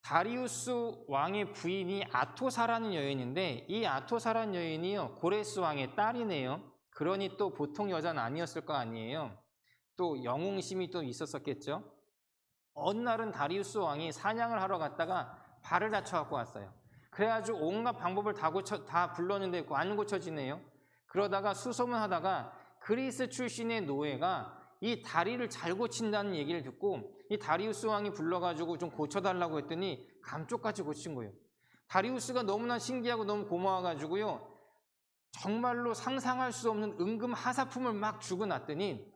다리우스 왕의 부인이 아토사라는 여인인데 이 아토사라는 여인이요 고레스 왕의 딸이네요. 그러니 또 보통 여자는 아니었을 거 아니에요. 또 영웅심이 또 있었었겠죠. 어느 날은 다리우스 왕이 사냥을 하러 갔다가 발을 다쳐갖고 왔어요. 그래가지고 온갖 방법을 다 불렀는데 안 고쳐지네요. 그러다가 수소문하다가 그리스 출신의 노예가 이 다리를 잘 고친다는 얘기를 듣고 이 다리우스 왕이 불러가지고 좀 고쳐달라고 했더니 감쪽같이 고친 거예요. 다리우스가 너무나 신기하고 너무 고마워가지고요, 정말로 상상할 수 없는 은금 하사품을 막 주고 놨더니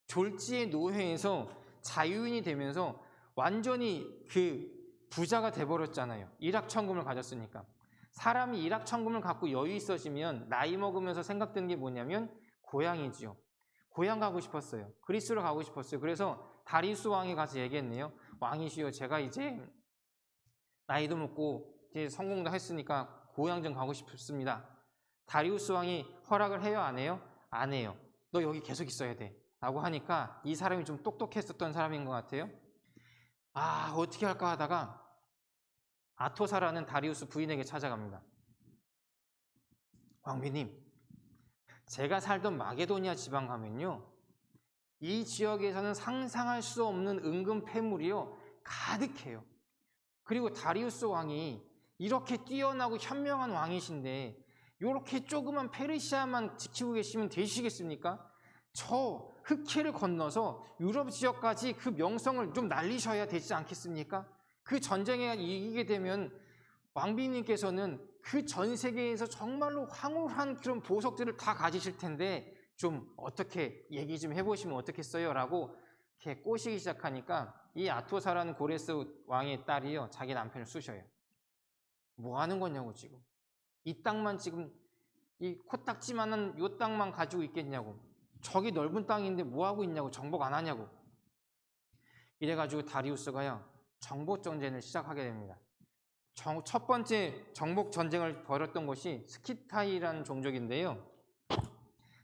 졸지의 노예에서 자유인이 되면서 완전히 그 부자가 돼버렸잖아요. 일확천금을 가졌으니까. 사람이 일확천금을 갖고 여유 있어지면 나이 먹으면서 생각드는 게 뭐냐면 고향이지요. 고향 가고 싶었어요. 그리스로 가고 싶었어요. 그래서 다리우스 왕이 가서 얘기했네요. 왕이시여, 제가 이제 나이도 먹고 이제 성공도 했으니까 고향 좀 가고 싶습니다. 다리우스 왕이 허락을 해요, 안 해요? 안 해요. 너 여기 계속 있어야 돼 라고 하니까 이 사람이 좀 똑똑했었던 사람인 것 같아요. 어떻게 할까 하다가 아토사라는 다리우스 부인에게 찾아갑니다. 왕비님, 제가 살던 마게도니아 지방 가면요, 이 지역에서는 상상할 수 없는 은금 폐물이요 가득해요. 그리고 다리우스 왕이 이렇게 뛰어나고 현명한 왕이신데 이렇게 조그만 페르시아만 지키고 계시면 되시겠습니까? 저 흑해를 건너서 유럽 지역까지 그 명성을 좀 날리셔야 되지 않겠습니까? 그 전쟁에 이기게 되면 왕비님께서는 그 전 세계에서 정말로 황홀한 그런 보석들을 다 가지실 텐데 좀 어떻게 얘기 좀 해보시면 어떻겠어요? 라고 이렇게 꼬시기 시작하니까 이 아토사라는 고레스 왕의 딸이요, 자기 남편을 쑤셔요. 뭐 하는 거냐고, 지금. 이 땅만 지금 이 코딱지만한 요 땅만 가지고 있겠냐고. 저기 넓은 땅인데 뭐 하고 있냐고, 정복 안 하냐고. 이래가지고 다리우스가요, 정복 전쟁을 시작하게 됩니다. 첫 번째 정복 전쟁을 벌였던 것이 스키타이라는 종족인데요.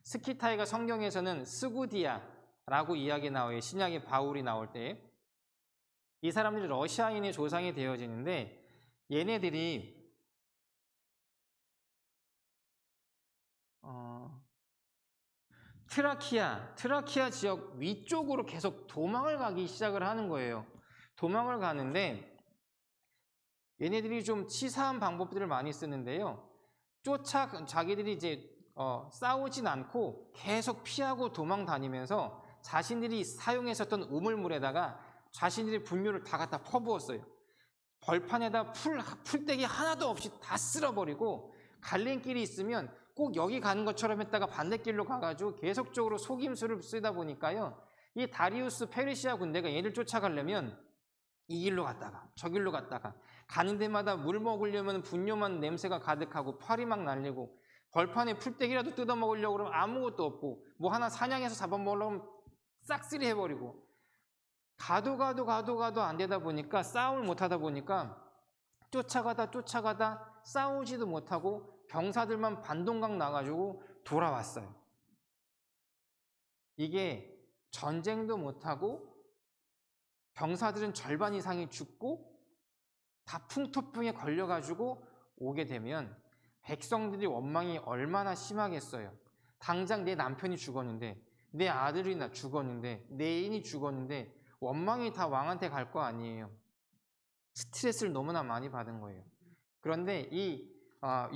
스키타이가 성경에서는 스구디아라고 이야기 나와요. 신약의 바울이 나올 때. 이 사람들이 러시아인의 조상이 되어지는데 얘네들이 트라키아 지역 위쪽으로 계속 도망을 가기 시작을 하는 거예요. 도망을 가는데 얘네들이 좀 치사한 방법들을 많이 쓰는데요. 자기들이 이제 싸우진 않고 계속 피하고 도망 다니면서 자신들이 사용했었던 우물물에다가 자신들의 분뇨를 다 갖다 퍼부었어요. 벌판에다 풀떼기 하나도 없이 다 쓸어버리고 갈림길이 있으면 꼭 여기 가는 것처럼 했다가 반대길로 가가지고 계속적으로 속임수를 쓰다 보니까요, 이 다리우스 페르시아 군대가 얘를 쫓아가려면 이 길로 갔다가 저 길로 갔다가 가는 데마다 물 먹으려면 분뇨만 냄새가 가득하고 팔이 막 날리고 벌판에 풀떼기라도 뜯어먹으려고 그러면 아무것도 없고 뭐 하나 사냥해서 잡아먹으려면 싹쓸이 해버리고 가도 안 되다 보니까 싸움을 못하다 보니까 쫓아가다 싸우지도 못하고 병사들만 반동강 나가지고 돌아왔어요. 이게 전쟁도 못하고 병사들은 절반 이상이 죽고 다 풍토병에 걸려가지고 오게 되면 백성들이 원망이 얼마나 심하겠어요. 당장 내 남편이 죽었는데, 내 아들이 죽었는데, 내 애인이 죽었는데 원망이 다 왕한테 갈 거 아니에요. 스트레스를 너무나 많이 받은 거예요. 그런데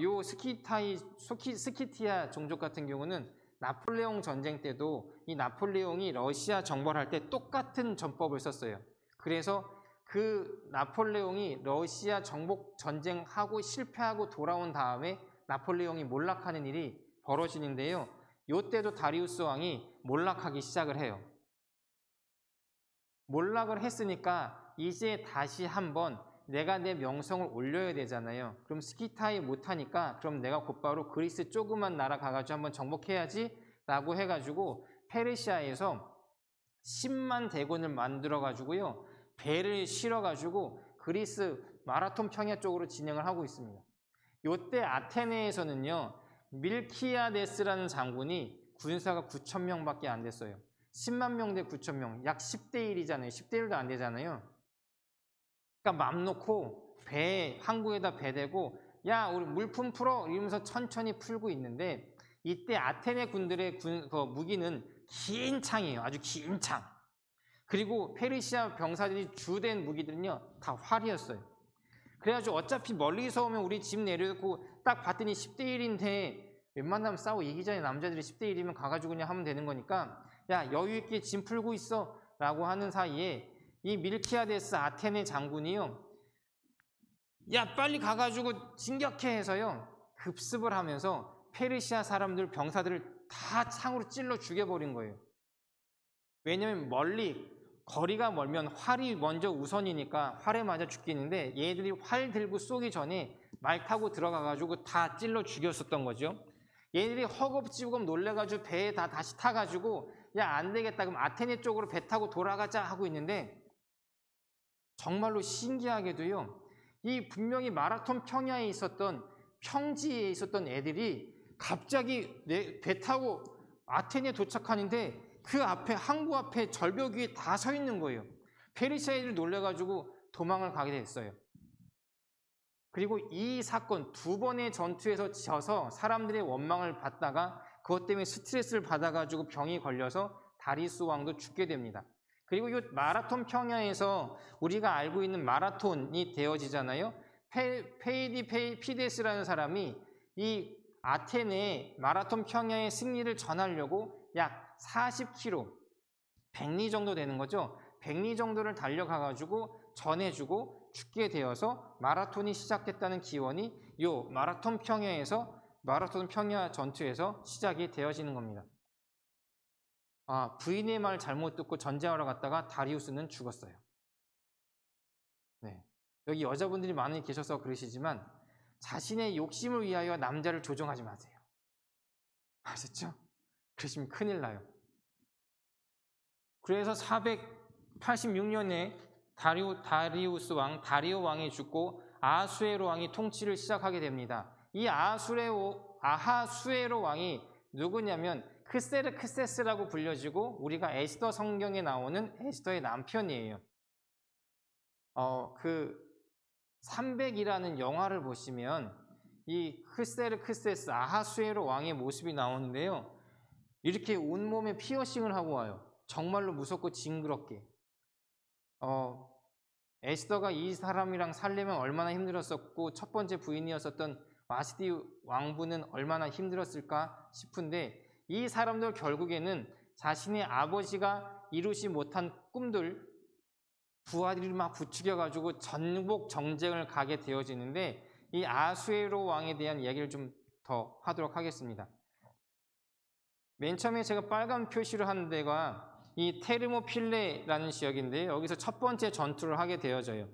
요 스키티아 종족 같은 경우는 나폴레옹 전쟁 때도 이 나폴레옹이 러시아 정벌할 때 똑같은 전법을 썼어요. 그래서 그 나폴레옹이 러시아 정복 전쟁하고 실패하고 돌아온 다음에 나폴레옹이 몰락하는 일이 벌어지는데요. 이때도 다리우스 왕이 몰락하기 시작을 해요. 몰락을 했으니까 이제 다시 한번 내가 내 명성을 올려야 되잖아요. 그럼 스키타이 못하니까 그럼 내가 곧바로 그리스 조그만 나라 가가지고 한번 정복해야지 라고 해가지고 페르시아에서 10만 대군을 만들어가지고요, 배를 실어가지고 그리스 마라톤 평야 쪽으로 진행을 하고 있습니다. 이때 아테네에서는요, 밀키아데스라는 장군이 군사가 9,000명밖에 안 됐어요. 10만 명 대 9,000명, 약 10대 1이잖아요. 10대 1도 안 되잖아요. 그러니까 맘 놓고 항구에다 배 대고 야 우리 물품 풀어 이러면서 천천히 풀고 있는데 이때 아테네 군들의 무기는 긴 창이에요. 아주 긴 창. 그리고 페르시아 병사들이 주된 무기들은요 다 활이었어요. 그래가지고 어차피 멀리서 오면 우리 집 내려놓고 딱 봤더니 10대 1인데 웬만하면 싸워 이기자의 남자들이 10대 1이면 가가지고 그냥 하면 되는 거니까 야 여유 있게 짐 풀고 있어 라고 하는 사이에 이 밀키아데스 아테네 장군이요 야 빨리 가가지고 진격해 해서요 급습을 하면서 페르시아 사람들 병사들을 다 창으로 찔러 죽여버린 거예요. 왜냐면 멀리 거리가 멀면 활이 먼저 우선이니까 활에 맞아 죽겠는데 얘들이 활 들고 쏘기 전에 말 타고 들어가가지고 다 찔러 죽였었던 거죠. 얘들이 허겁지겁 놀래가지고 배에 다 다시 타가지고 야 안 되겠다 그럼 아테네 쪽으로 배 타고 돌아가자 하고 있는데 정말로 신기하게도요 이 분명히 마라톤 평야에 있었던 평지에 있었던 애들이 갑자기 배 타고 아테네에 도착하는데 그 앞에 항구 앞에 절벽 위에 다 서 있는 거예요. 페르시아 애들 놀래가지고 도망을 가게 됐어요. 그리고 이 사건 두 번의 전투에서 져서 사람들의 원망을 받다가 그것 때문에 스트레스를 받아가지고 병이 걸려서 다리우스 왕도 죽게 됩니다. 그리고 이 마라톤 평야에서 우리가 알고 있는 마라톤이 되어지잖아요. 피데스라는 사람이 이 아테네 마라톤 평야의 승리를 전하려고 약 40km, 100리 정도 되는 거죠. 100리 정도를 달려가가지고 전해주고 죽게 되어서 마라톤이 시작됐다는 기원이 이 마라톤 평야 전투에서 시작이 되어지는 겁니다. 부인의 말 잘못 듣고 전쟁하러 갔다가 다리우스는 죽었어요. 네. 여기 여자분들이 많이 계셔서 그러시지만 자신의 욕심을 위하여 남자를 조종하지 마세요. 아셨죠? 그러시면 큰일 나요. 그래서 486년에 다리우스 왕, 다리오 왕이 죽고 아하수에로 왕이 통치를 시작하게 됩니다. 이 아하수에로 왕이 누구냐면 크세르크세스라고 불려지고 우리가 에스더 성경에 나오는 에스더의 남편이에요. 300이라는 영화를 보시면 이 크세르크세스 아하수에로 왕의 모습이 나오는데요. 이렇게 온몸에 피어싱을 하고 와요. 정말로 무섭고 징그럽게. 에스더가 이 사람이랑 살려면 얼마나 힘들었었고 첫 번째 부인이었었던 와시디 왕부는 얼마나 힘들었을까 싶은데 이 사람들 결국에는 자신의 아버지가 이루지 못한 꿈들 부하들이 막 부추겨가지고 전복 정쟁을 가게 되어지는데 이 아수에로 왕에 대한 이야기를 좀 더 하도록 하겠습니다. 맨 처음에 제가 빨간 표시를 한 데가 이 테르모필레라는 지역인데 여기서 첫 번째 전투를 하게 되어져요.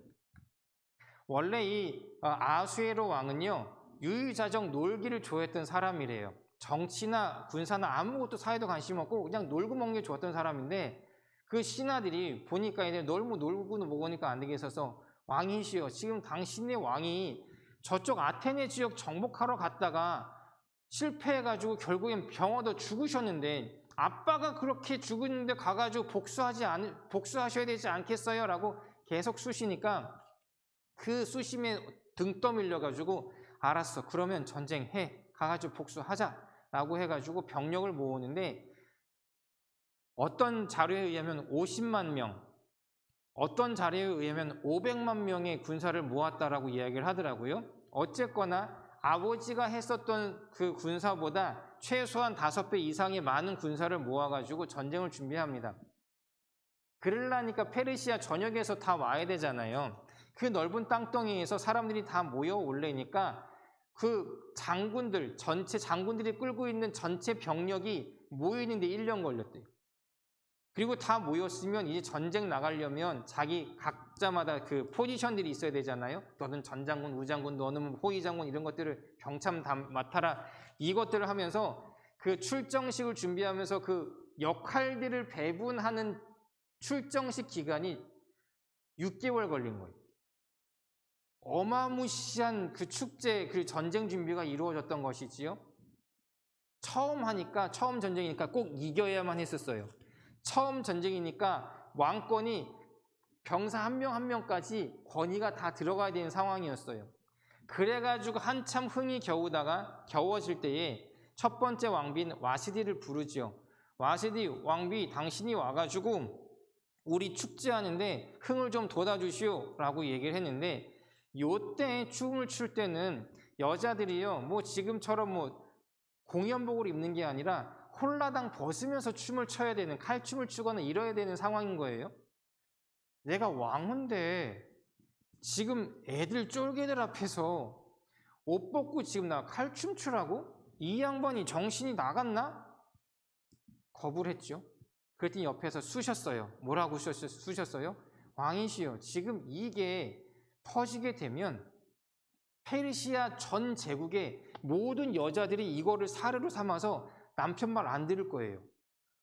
원래 이 아수에로 왕은요 유유자적 놀기를 좋아했던 사람이래요. 정치나 군사나 아무것도 사회도 관심 없고 그냥 놀고 먹는 게 좋았던 사람인데 그 신하들이 보니까 이제 놀고 먹으니까 안 되겠어서 왕이시여 지금 당신의 왕이 저쪽 아테네 지역 정복하러 갔다가 실패해가지고 결국엔 병 얻어 죽으셨는데 아빠가 그렇게 죽었는데 가가지고 복수하셔야 되지 않겠어요? 라고 계속 쑤시니까 그 쑤심에 등 떠밀려가지고 알았어 그러면 전쟁해 가가지고 복수하자 라고 해가지고 병력을 모으는데 어떤 자료에 의하면 50만 명 어떤 자료에 의하면 500만 명의 군사를 모았다라고 이야기를 하더라고요. 어쨌거나 아버지가 했었던 그 군사보다 최소한 5배 이상의 많은 군사를 모아가지고 전쟁을 준비합니다. 그러려니까 페르시아 전역에서 다 와야 되잖아요. 그 넓은 땅덩이에서 사람들이 다 모여 올래니까 그 장군들이 끌고 있는 전체 병력이 모이는데 1년 걸렸대요. 그리고 다 모였으면 이제 전쟁 나가려면 자기 각자마다 그 포지션들이 있어야 되잖아요. 너는 전장군, 우장군, 너는 호위장군 이런 것들을 병참 맡아라. 이것들을 하면서 그 출정식을 준비하면서 그 역할들을 배분하는 출정식 기간이 6개월 걸린 거예요. 어마무시한 그 축제, 그 전쟁 준비가 이루어졌던 것이지요. 처음 전쟁이니까 꼭 이겨야만 했었어요. 처음 전쟁이니까 왕권이 병사 한 명 한 명까지 권위가 다 들어가야 되는 상황이었어요. 그래가지고 한참 흥이 겨워질 때에 첫 번째 왕비인 와시디를 부르지요. 와시디 왕비 당신이 와가지고 우리 축제하는데 흥을 좀 돋아주시오 라고 얘기를 했는데 요때 춤을 출 때는 여자들이요 지금처럼 공연복을 입는 게 아니라 홀라당 벗으면서 춤을 춰야 되는, 칼춤을 추거나 이뤄야 되는 상황인 거예요. 내가 왕인데 지금 애들 쫄개들 앞에서 옷 벗고 지금 나 칼춤 추라고? 이 양반이 정신이 나갔나? 거부를 했죠. 그랬더니 옆에서 쑤셨어요. 뭐라고 쑤셨어요? 왕이시여, 지금 이게 터지게 되면 페르시아 전 제국의 모든 여자들이 이거를 사례로 삼아서 남편 말 안 들을 거예요.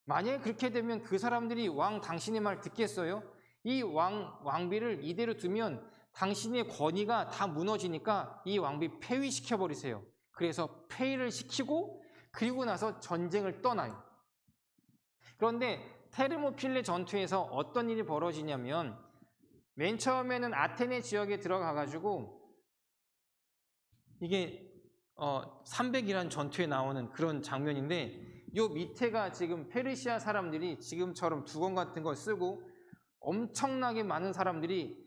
만약에 그렇게 되면 그 사람들이 왕 당신의 말 듣겠어요? 이 왕비를 이대로 두면 당신의 권위가 다 무너지니까 이 왕비 폐위시켜버리세요. 그래서 폐위를 시키고 그리고 나서 전쟁을 떠나요. 그런데 테르모필레 전투에서 어떤 일이 벌어지냐면 맨 처음에는 아테네 지역에 들어가가지고 이게 300이라는 전투에 나오는 그런 장면인데 요 밑에가 지금 페르시아 사람들이 지금처럼 두건 같은 거 쓰고 엄청나게 많은 사람들이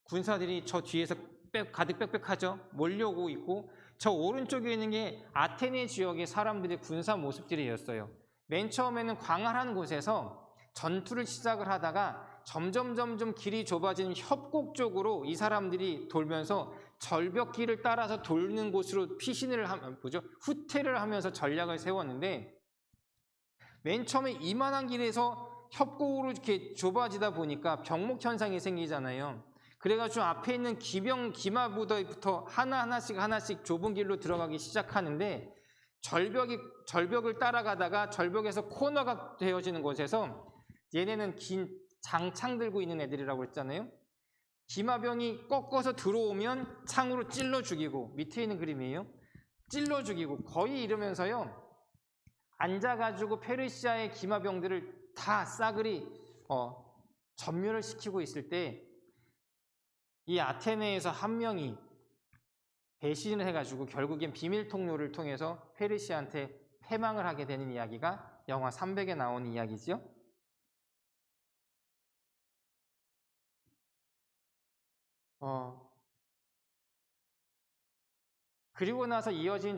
군사들이 저 뒤에서 가득 빽빽하죠. 몰려오고 있고 저 오른쪽에 있는 게 아테네 지역의 사람들의 군사 모습들이었어요. 맨 처음에는 광활한 곳에서 전투를 시작을 하다가 점점 길이 좁아지는 협곡 쪽으로 이 사람들이 돌면서 절벽길을 따라서 돌는 곳으로 후퇴를 하면서 전략을 세웠는데 맨 처음에 이만한 길에서 협곡으로 이렇게 좁아지다 보니까 병목 현상이 생기잖아요. 그래가지고 앞에 있는 기마부대부터 하나씩 좁은 길로 들어가기 시작하는데 절벽을 따라가다가 절벽에서 코너가 되어지는 곳에서 얘네는 긴 장창 들고 있는 애들이라고 했잖아요. 기마병이 꺾어서 들어오면 창으로 찔러 죽이고 밑에 있는 그림이에요. 찔러 죽이고 거의 이러면서요. 앉아가지고 페르시아의 기마병들을 다 싸그리 전멸을 시키고 있을 때 이 아테네에서 한 명이 배신을 해가지고 결국엔 비밀 통로를 통해서 페르시아한테 패망을 하게 되는 이야기가 영화 300에 나오는 이야기죠. 그리고 나서 이어진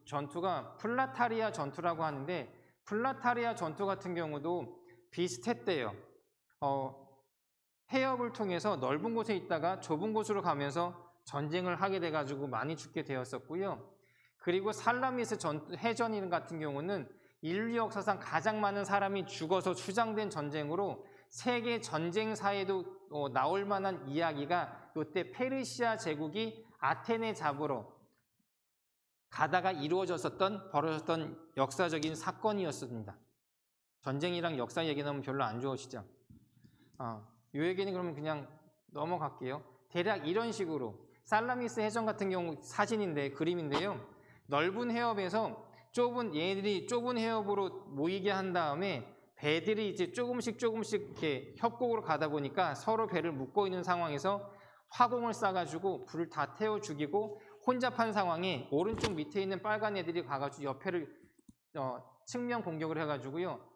전투가 플라타리아 전투라고 하는데 플라타리아 전투 같은 경우도 비슷했대요. 해협을 통해서 넓은 곳에 있다가 좁은 곳으로 가면서 전쟁을 하게 돼가지고 많이 죽게 되었었고요. 그리고 살라미스 해전 같은 경우는 인류 역사상 가장 많은 사람이 죽어서 수장된 전쟁으로 세계 전쟁사에도 나올 만한 이야기가 이때 페르시아 제국이 아테네 잡으러 가다가 벌어졌던 역사적인 사건이었습니다. 전쟁이랑 역사 얘기 나오면 별로 안 좋으시죠? 이 얘기는 그러면 그냥 넘어갈게요. 대략 이런 식으로 살라미스 해전 같은 경우 그림인데요. 넓은 해협에서 얘네들이 좁은 해협으로 모이게 한 다음에 배들이 이제 조금씩 이렇게 협곡으로 가다 보니까 서로 배를 묶고 있는 상황에서 화공을 쏴가지고 불을 다 태워 죽이고 혼잡한 상황에 오른쪽 밑에 있는 빨간 애들이 가가지고 옆에를 측면 공격을 해가지고요.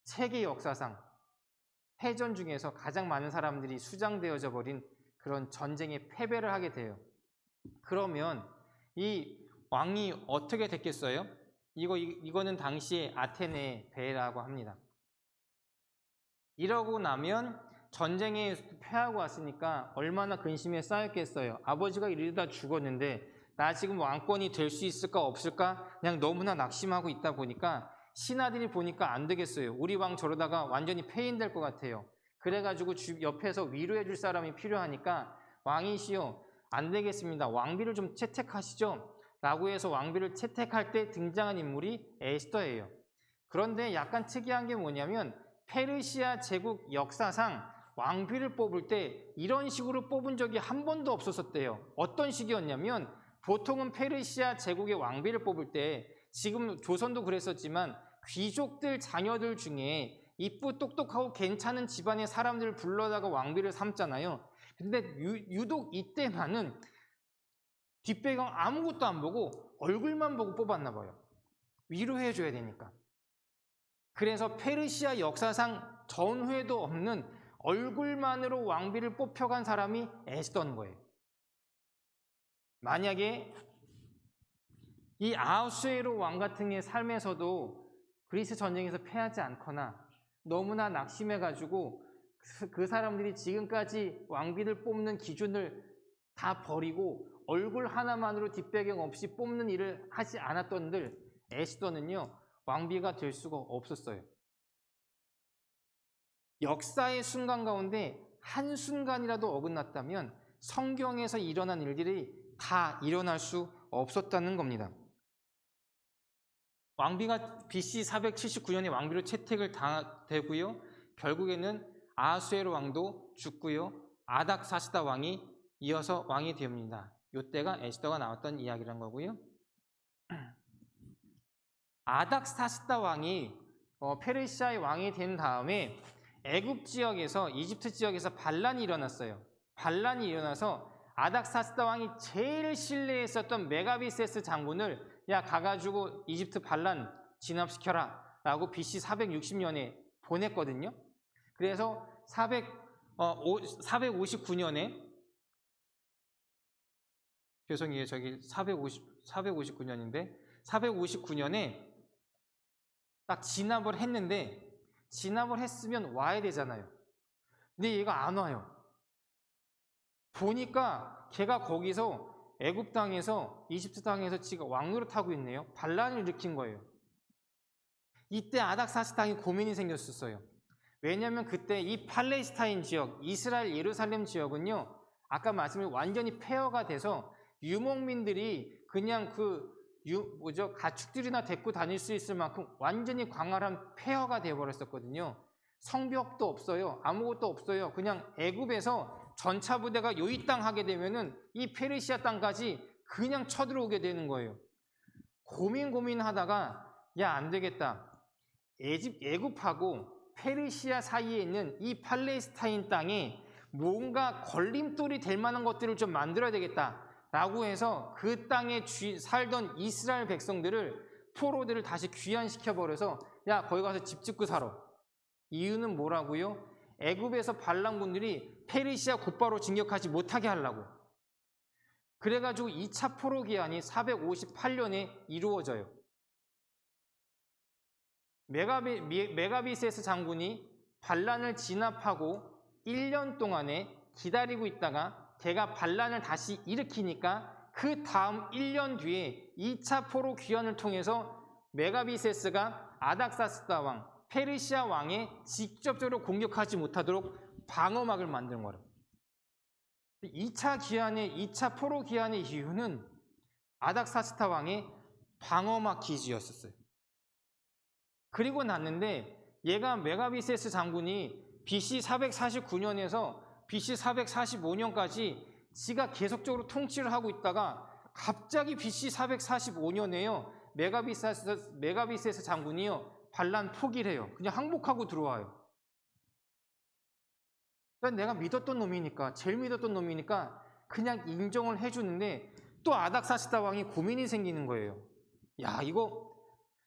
세계 역사상 해전 중에서 가장 많은 사람들이 수장되어져 버린 그런 전쟁에 패배를 하게 돼요. 그러면 이 왕이 어떻게 됐겠어요? 이거는 당시에 아테네 배라고 합니다. 이러고 나면 전쟁에 패하고 왔으니까 얼마나 근심에 쌓였겠어요. 아버지가 이러다 죽었는데 나 지금 왕권이 될 수 있을까 없을까 그냥 너무나 낙심하고 있다 보니까 신하들이 보니까 안 되겠어요. 우리 왕 저러다가 완전히 폐인될 것 같아요. 그래가지고 옆에서 위로해 줄 사람이 필요하니까 왕이시여 안 되겠습니다. 왕비를 좀 채택하시죠. 라고 해서 왕비를 채택할 때 등장한 인물이 에스더예요. 그런데 약간 특이한 게 뭐냐면 페르시아 제국 역사상 왕비를 뽑을 때 이런 식으로 뽑은 적이 한 번도 없었대요. 어떤 식이었냐면 보통은 페르시아 제국의 왕비를 뽑을 때 지금 조선도 그랬었지만 귀족들 자녀들 중에 이쁘 똑똑하고 괜찮은 집안의 사람들을 불러다가 왕비를 삼잖아요. 근데 유독 이때만은 뒷배경 아무것도 안 보고 얼굴만 보고 뽑았나 봐요. 위로해줘야 되니까. 그래서 페르시아 역사상 전후에도 없는 얼굴만으로 왕비를 뽑혀간 사람이 에스더인 거예요. 만약에 이 아하수에로 왕 같은 의 삶에서도 그리스 전쟁에서 패하지 않거나 너무나 낙심해가지고 그 사람들이 지금까지 왕비들 뽑는 기준을 다 버리고 얼굴 하나만으로 뒷배경 없이 뽑는 일을 하지 않았던들 에스더는요 왕비가 될 수가 없었어요. 역사의 순간 가운데 한순간이라도 어긋났다면 성경에서 일어난 일들이 다 일어날 수 없었다는 겁니다. 왕비가 BC 479년에 왕비로 채택을 되고요. 결국에는 아하수에로 왕도 죽고요. 아닥사스다 왕이 이어서 왕이 됩니다. 이때가 에스더가 나왔던 이야기란 거고요. 아닥사스다 왕이 페르시아의 왕이 된 다음에 애굽 지역에서 이집트 지역에서 반란이 일어났어요. 반란이 일어나서 아닥사스다 왕이 제일 신뢰했었던 메가비세스 장군을 야 가가지고 이집트 반란 진압시켜라 라고 BC 460년에 보냈거든요. 그래서 459년에 죄송해요. 저기 459년인데 459년에 딱 진압을 했는데 진압을 했으면 와야 되잖아요. 근데 얘가 안 와요. 보니까 걔가 거기서 애굽 땅에서 이집트 땅에서 지금 왕노릇하고 있네요. 반란을 일으킨 거예요. 이때 아닥사스 땅이 고민이 생겼었어요. 왜냐하면 그때 이 팔레스타인 지역, 이스라엘 예루살렘 지역은요, 아까 말씀드린 완전히 폐허가 돼서 유목민들이 그냥 가축들이나 데리고 다닐 수 있을 만큼 완전히 광활한 폐허가 되어버렸었거든요. 성벽도 없어요. 아무것도 없어요. 그냥 애굽에서 전차 부대가 요이 땅 하게 되면은 이 페르시아 땅까지 그냥 쳐들어오게 되는 거예요. 고민하다가 야, 안 되겠다. 애굽하고 페르시아 사이에 있는 이 팔레스타인 땅에 뭔가 걸림돌이 될 만한 것들을 좀 만들어야 되겠다. 라고 해서 그 땅에 살던 이스라엘 백성들을 포로들을 다시 귀환시켜버려서 야 거기 가서 집 짓고 살아. 이유는 뭐라고요? 애굽에서 반란군들이 페르시아 곧바로 진격하지 못하게 하려고. 그래가지고 2차 포로 기한이 458년에 이루어져요. 메가비세스 장군이 반란을 진압하고 1년 동안에 기다리고 있다가 걔가 반란을 다시 일으키니까 그 다음 1년 뒤에 2차 포로 귀환을 통해서 메가비세스가 아닥사스다 왕, 페르시아 왕에 직접적으로 공격하지 못하도록 방어막을 만드는 거예요. 2차 포로 귀환의 이유는 아닥사스다 왕의 방어막 기지였었어요. 그리고 났는데 얘가 메가비세스 장군이 BC 449년에서 BC 445년까지 지가 계속적으로 통치를 하고 있다가 갑자기 BC 445년에요. 메가비세스 장군이요. 반란 포기를 해요. 그냥 항복하고 들어와요. 그러니까 내가 믿었던 놈이니까, 제일 믿었던 놈이니까 그냥 인정을 해주는데 또 아닥사스다 왕이 고민이 생기는 거예요. 야, 이거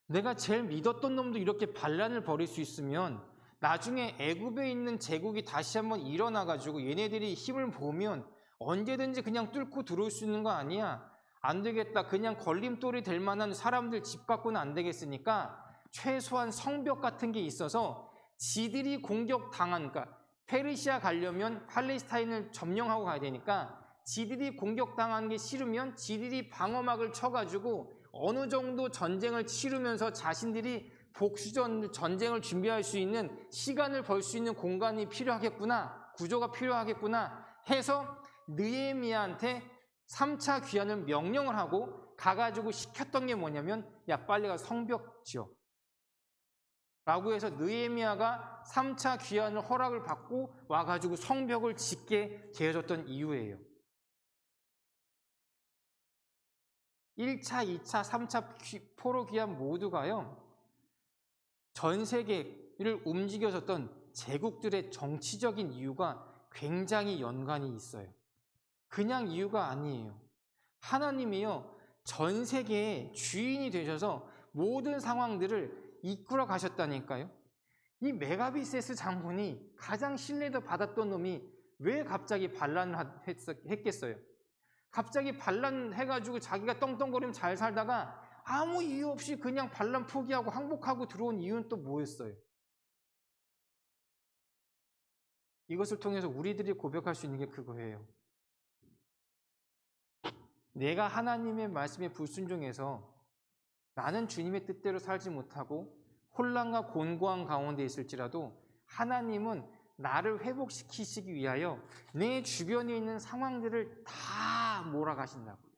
내가 제일 믿었던 놈도 이렇게 반란을 벌일 수 있으면 나중에 애굽에 있는 제국이 다시 한번 일어나가지고 얘네들이 힘을 보면 언제든지 그냥 뚫고 들어올 수 있는 거 아니야? 안 되겠다. 그냥 걸림돌이 될 만한 사람들 집 갖고는 안 되겠으니까 최소한 성벽 같은 게 있어서 지들이 그러니까 페르시아 가려면 팔레스타인을 점령하고 가야 되니까 지들이 공격당하는 게 싫으면 지들이 방어막을 쳐가지고 어느 정도 전쟁을 치르면서 자신들이 복수전 전쟁을 준비할 수 있는 시간을 벌 수 있는 공간이 필요하겠구나, 구조가 필요하겠구나 해서 느헤미야한테 3차 귀환을 명령을 하고 가가지고 시켰던 게 뭐냐면 야 빨리 가서 성벽 지어 라고 해서 느헤미야가 3차 귀환을 허락을 받고 와가지고 성벽을 짓게 되어졌던 이유예요. 1차, 2차, 3차 포로 귀환 모두가요. 전 세계를 움직여줬던 제국들의 정치적인 이유가 굉장히 연관이 있어요. 그냥 이유가 아니에요. 하나님이요. 전 세계의 주인이 되셔서 모든 상황들을 이끌어 가셨다니까요. 이 메가비세스 장군이 가장 신뢰도 받았던 놈이 왜 갑자기 반란을 했겠어요? 갑자기 반란해가지고 자기가 떵떵거리면 잘 살다가 아무 이유 없이 그냥 반란 포기하고 항복하고 들어온 이유는 또 뭐였어요? 이것을 통해서 우리들이 고백할 수 있는 게 그거예요. 내가 하나님의 말씀에 불순종해서 나는 주님의 뜻대로 살지 못하고 혼란과 곤고한 가운데 있을지라도 하나님은 나를 회복시키시기 위하여 내 주변에 있는 상황들을 다 몰아가신다고요.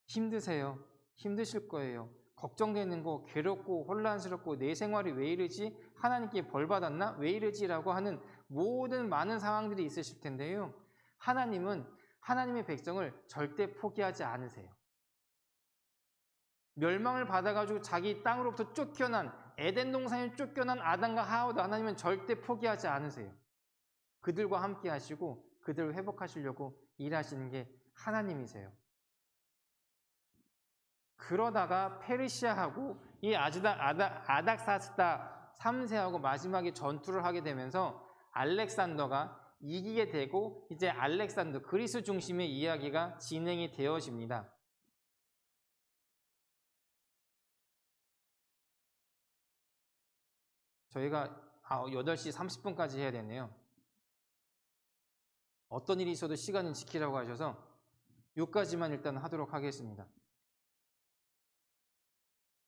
힘드세요. 힘드실 거예요. 걱정되는 거, 괴롭고 혼란스럽고 내 생활이 왜 이러지? 하나님께 벌 받았나? 왜 이러지? 라고 하는 모든 많은 상황들이 있으실 텐데요. 하나님은 하나님의 백성을 절대 포기하지 않으세요. 멸망을 받아가지고 자기 땅으로부터 쫓겨난 에덴 동산에 쫓겨난 아담과 하와도 하나님은 절대 포기하지 않으세요. 그들과 함께 하시고 그들을 회복하시려고 일하시는 게 하나님이세요. 그러다가 페르시아하고 이 아닥사스다 3세하고 마지막에 전투를 하게 되면서 알렉산더가 이기게 되고 이제 알렉산더 그리스 중심의 이야기가 진행이 되어집니다. 저희가 8시 30분까지 해야 되네요. 어떤 일이 있어도 시간은 지키라고 하셔서 여기까지만 일단 하도록 하겠습니다.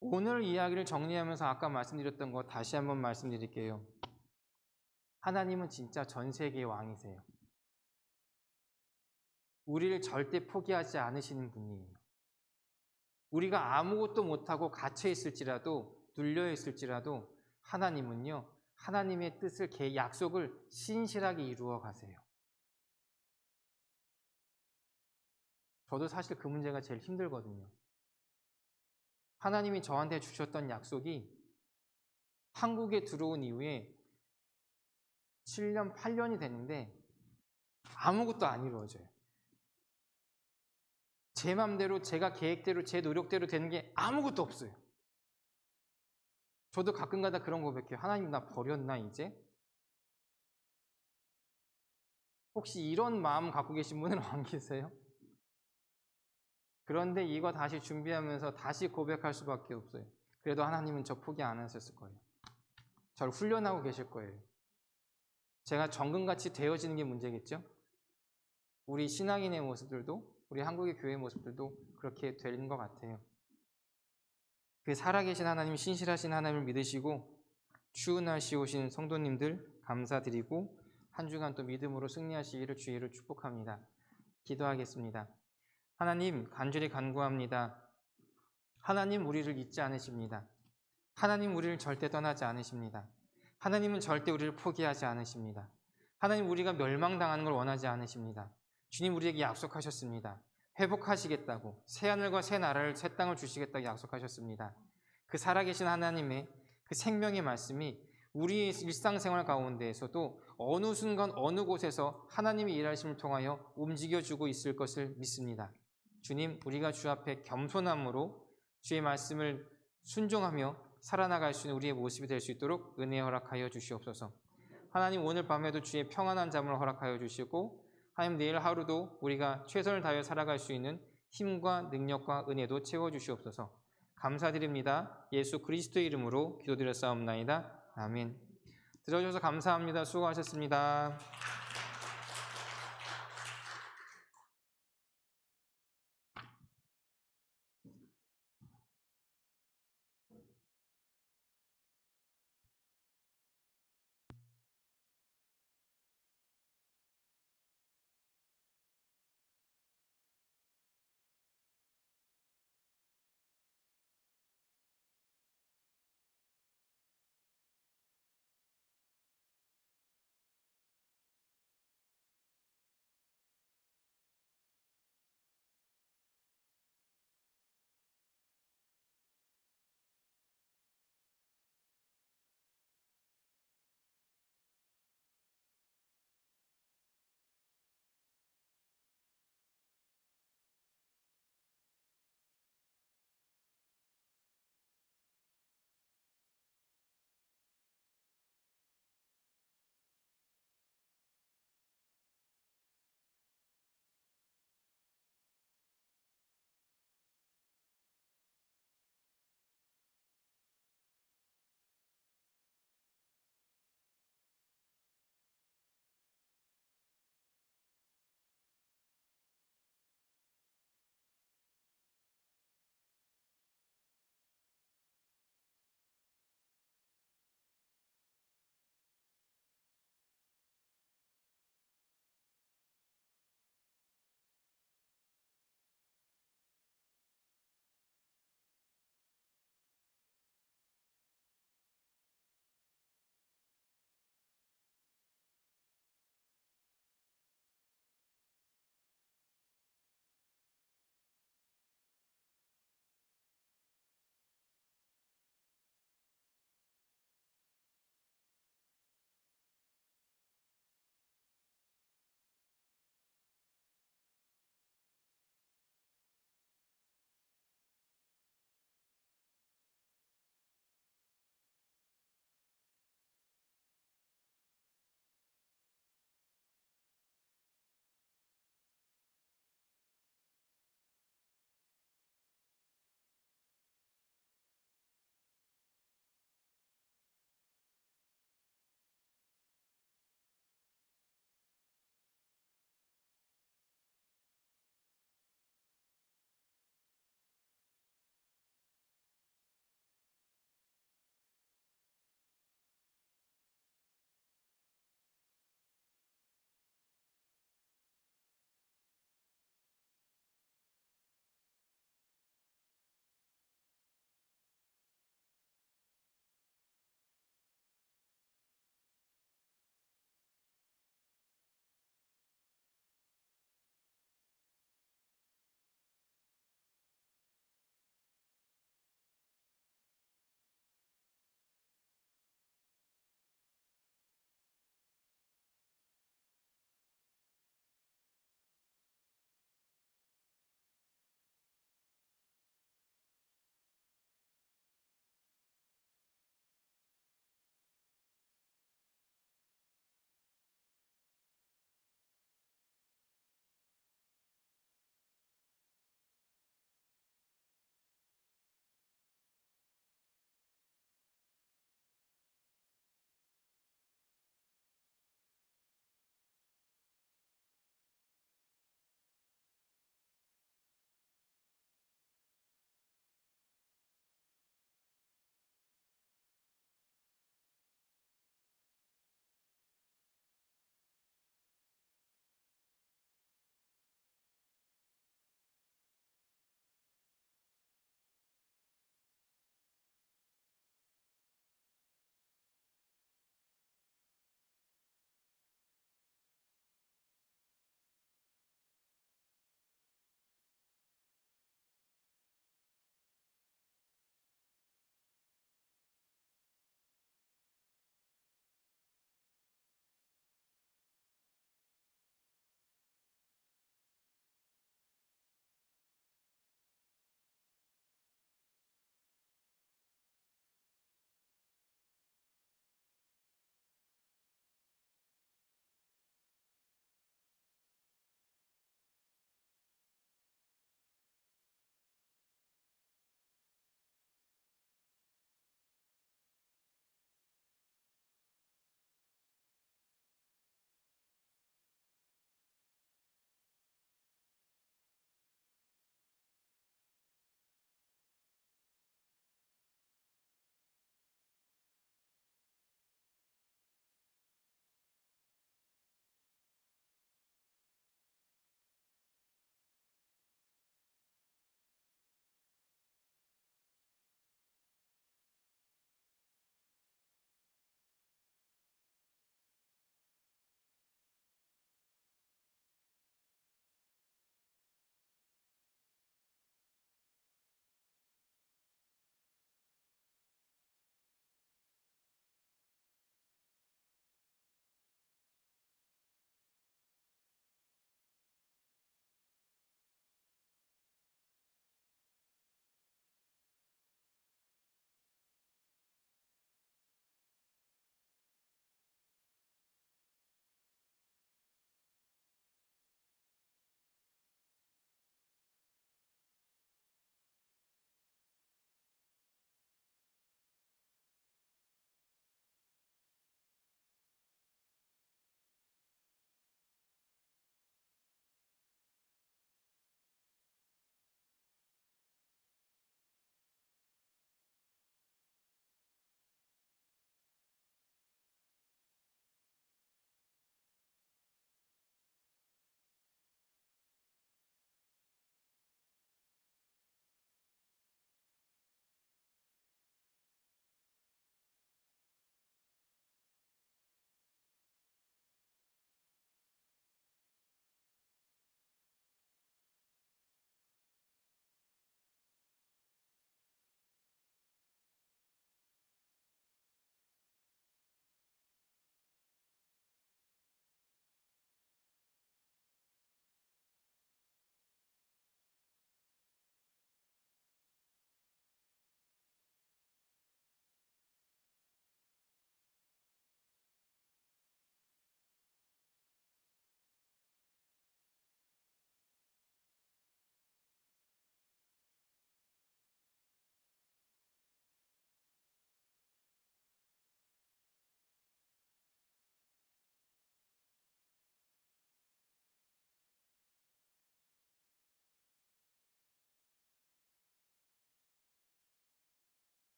오늘 이야기를 정리하면서 아까 말씀드렸던 거 다시 한번 말씀드릴게요. 하나님은 진짜 전 세계의 왕이세요. 우리를 절대 포기하지 않으시는 분이에요. 우리가 아무것도 못하고 갇혀 있을지라도 눌려 있을지라도 하나님은요, 하나님의 뜻을, 약속을 신실하게 이루어 가세요. 저도 사실 그 문제가 제일 힘들거든요. 하나님이 저한테 주셨던 약속이 한국에 들어온 이후에 7년, 8년이 됐는데 아무것도 안 이루어져요. 제 맘대로, 제가 계획대로, 제 노력대로 되는 게 아무것도 없어요. 저도 가끔가다 그런 고백해요. 하나님 나 버렸나 이제? 혹시 이런 마음 갖고 계신 분은 안 계세요? 그런데 이거 다시 준비하면서 다시 고백할 수밖에 없어요. 그래도 하나님은 저 포기 안 하셨을 거예요. 저를 훈련하고 계실 거예요. 제가 정금같이 되어지는 게 문제겠죠? 우리 신앙인의 모습들도, 우리 한국의 교회 모습들도 그렇게 되는 것 같아요. 그 살아계신 하나님, 신실하신 하나님을 믿으시고 추운 날씨 오신 성도님들 감사드리고 한 주간 또 믿음으로 승리하시기를 주의를 축복합니다. 기도하겠습니다. 하나님 간절히 간구합니다. 하나님 우리를 잊지 않으십니다. 하나님 우리를 절대 떠나지 않으십니다. 하나님은 절대 우리를 포기하지 않으십니다. 하나님 우리가 멸망당하는 걸 원하지 않으십니다. 주님 우리에게 약속하셨습니다. 회복하시겠다고 새하늘과 새 나라를 새 땅을 주시겠다고 약속하셨습니다. 그 살아계신 하나님의 그 생명의 말씀이 우리의 일상생활 가운데에서도 어느 순간 어느 곳에서 하나님의 일하심을 통하여 움직여주고 있을 것을 믿습니다. 주님 우리가 주 앞에 겸손함으로 주의 말씀을 순종하며 살아나갈 수 있는 우리의 모습이 될 수 있도록 은혜 허락하여 주시옵소서. 하나님 오늘 밤에도 주의 평안한 잠을 허락하여 주시고 하나님 내일 하루도 우리가 최선을 다하여 살아갈 수 있는 힘과 능력과 은혜도 채워주시옵소서. 감사드립니다. 예수 그리스도의 이름으로 기도드렸사옵나이다. 아멘. 들어주셔서 감사합니다. 수고하셨습니다.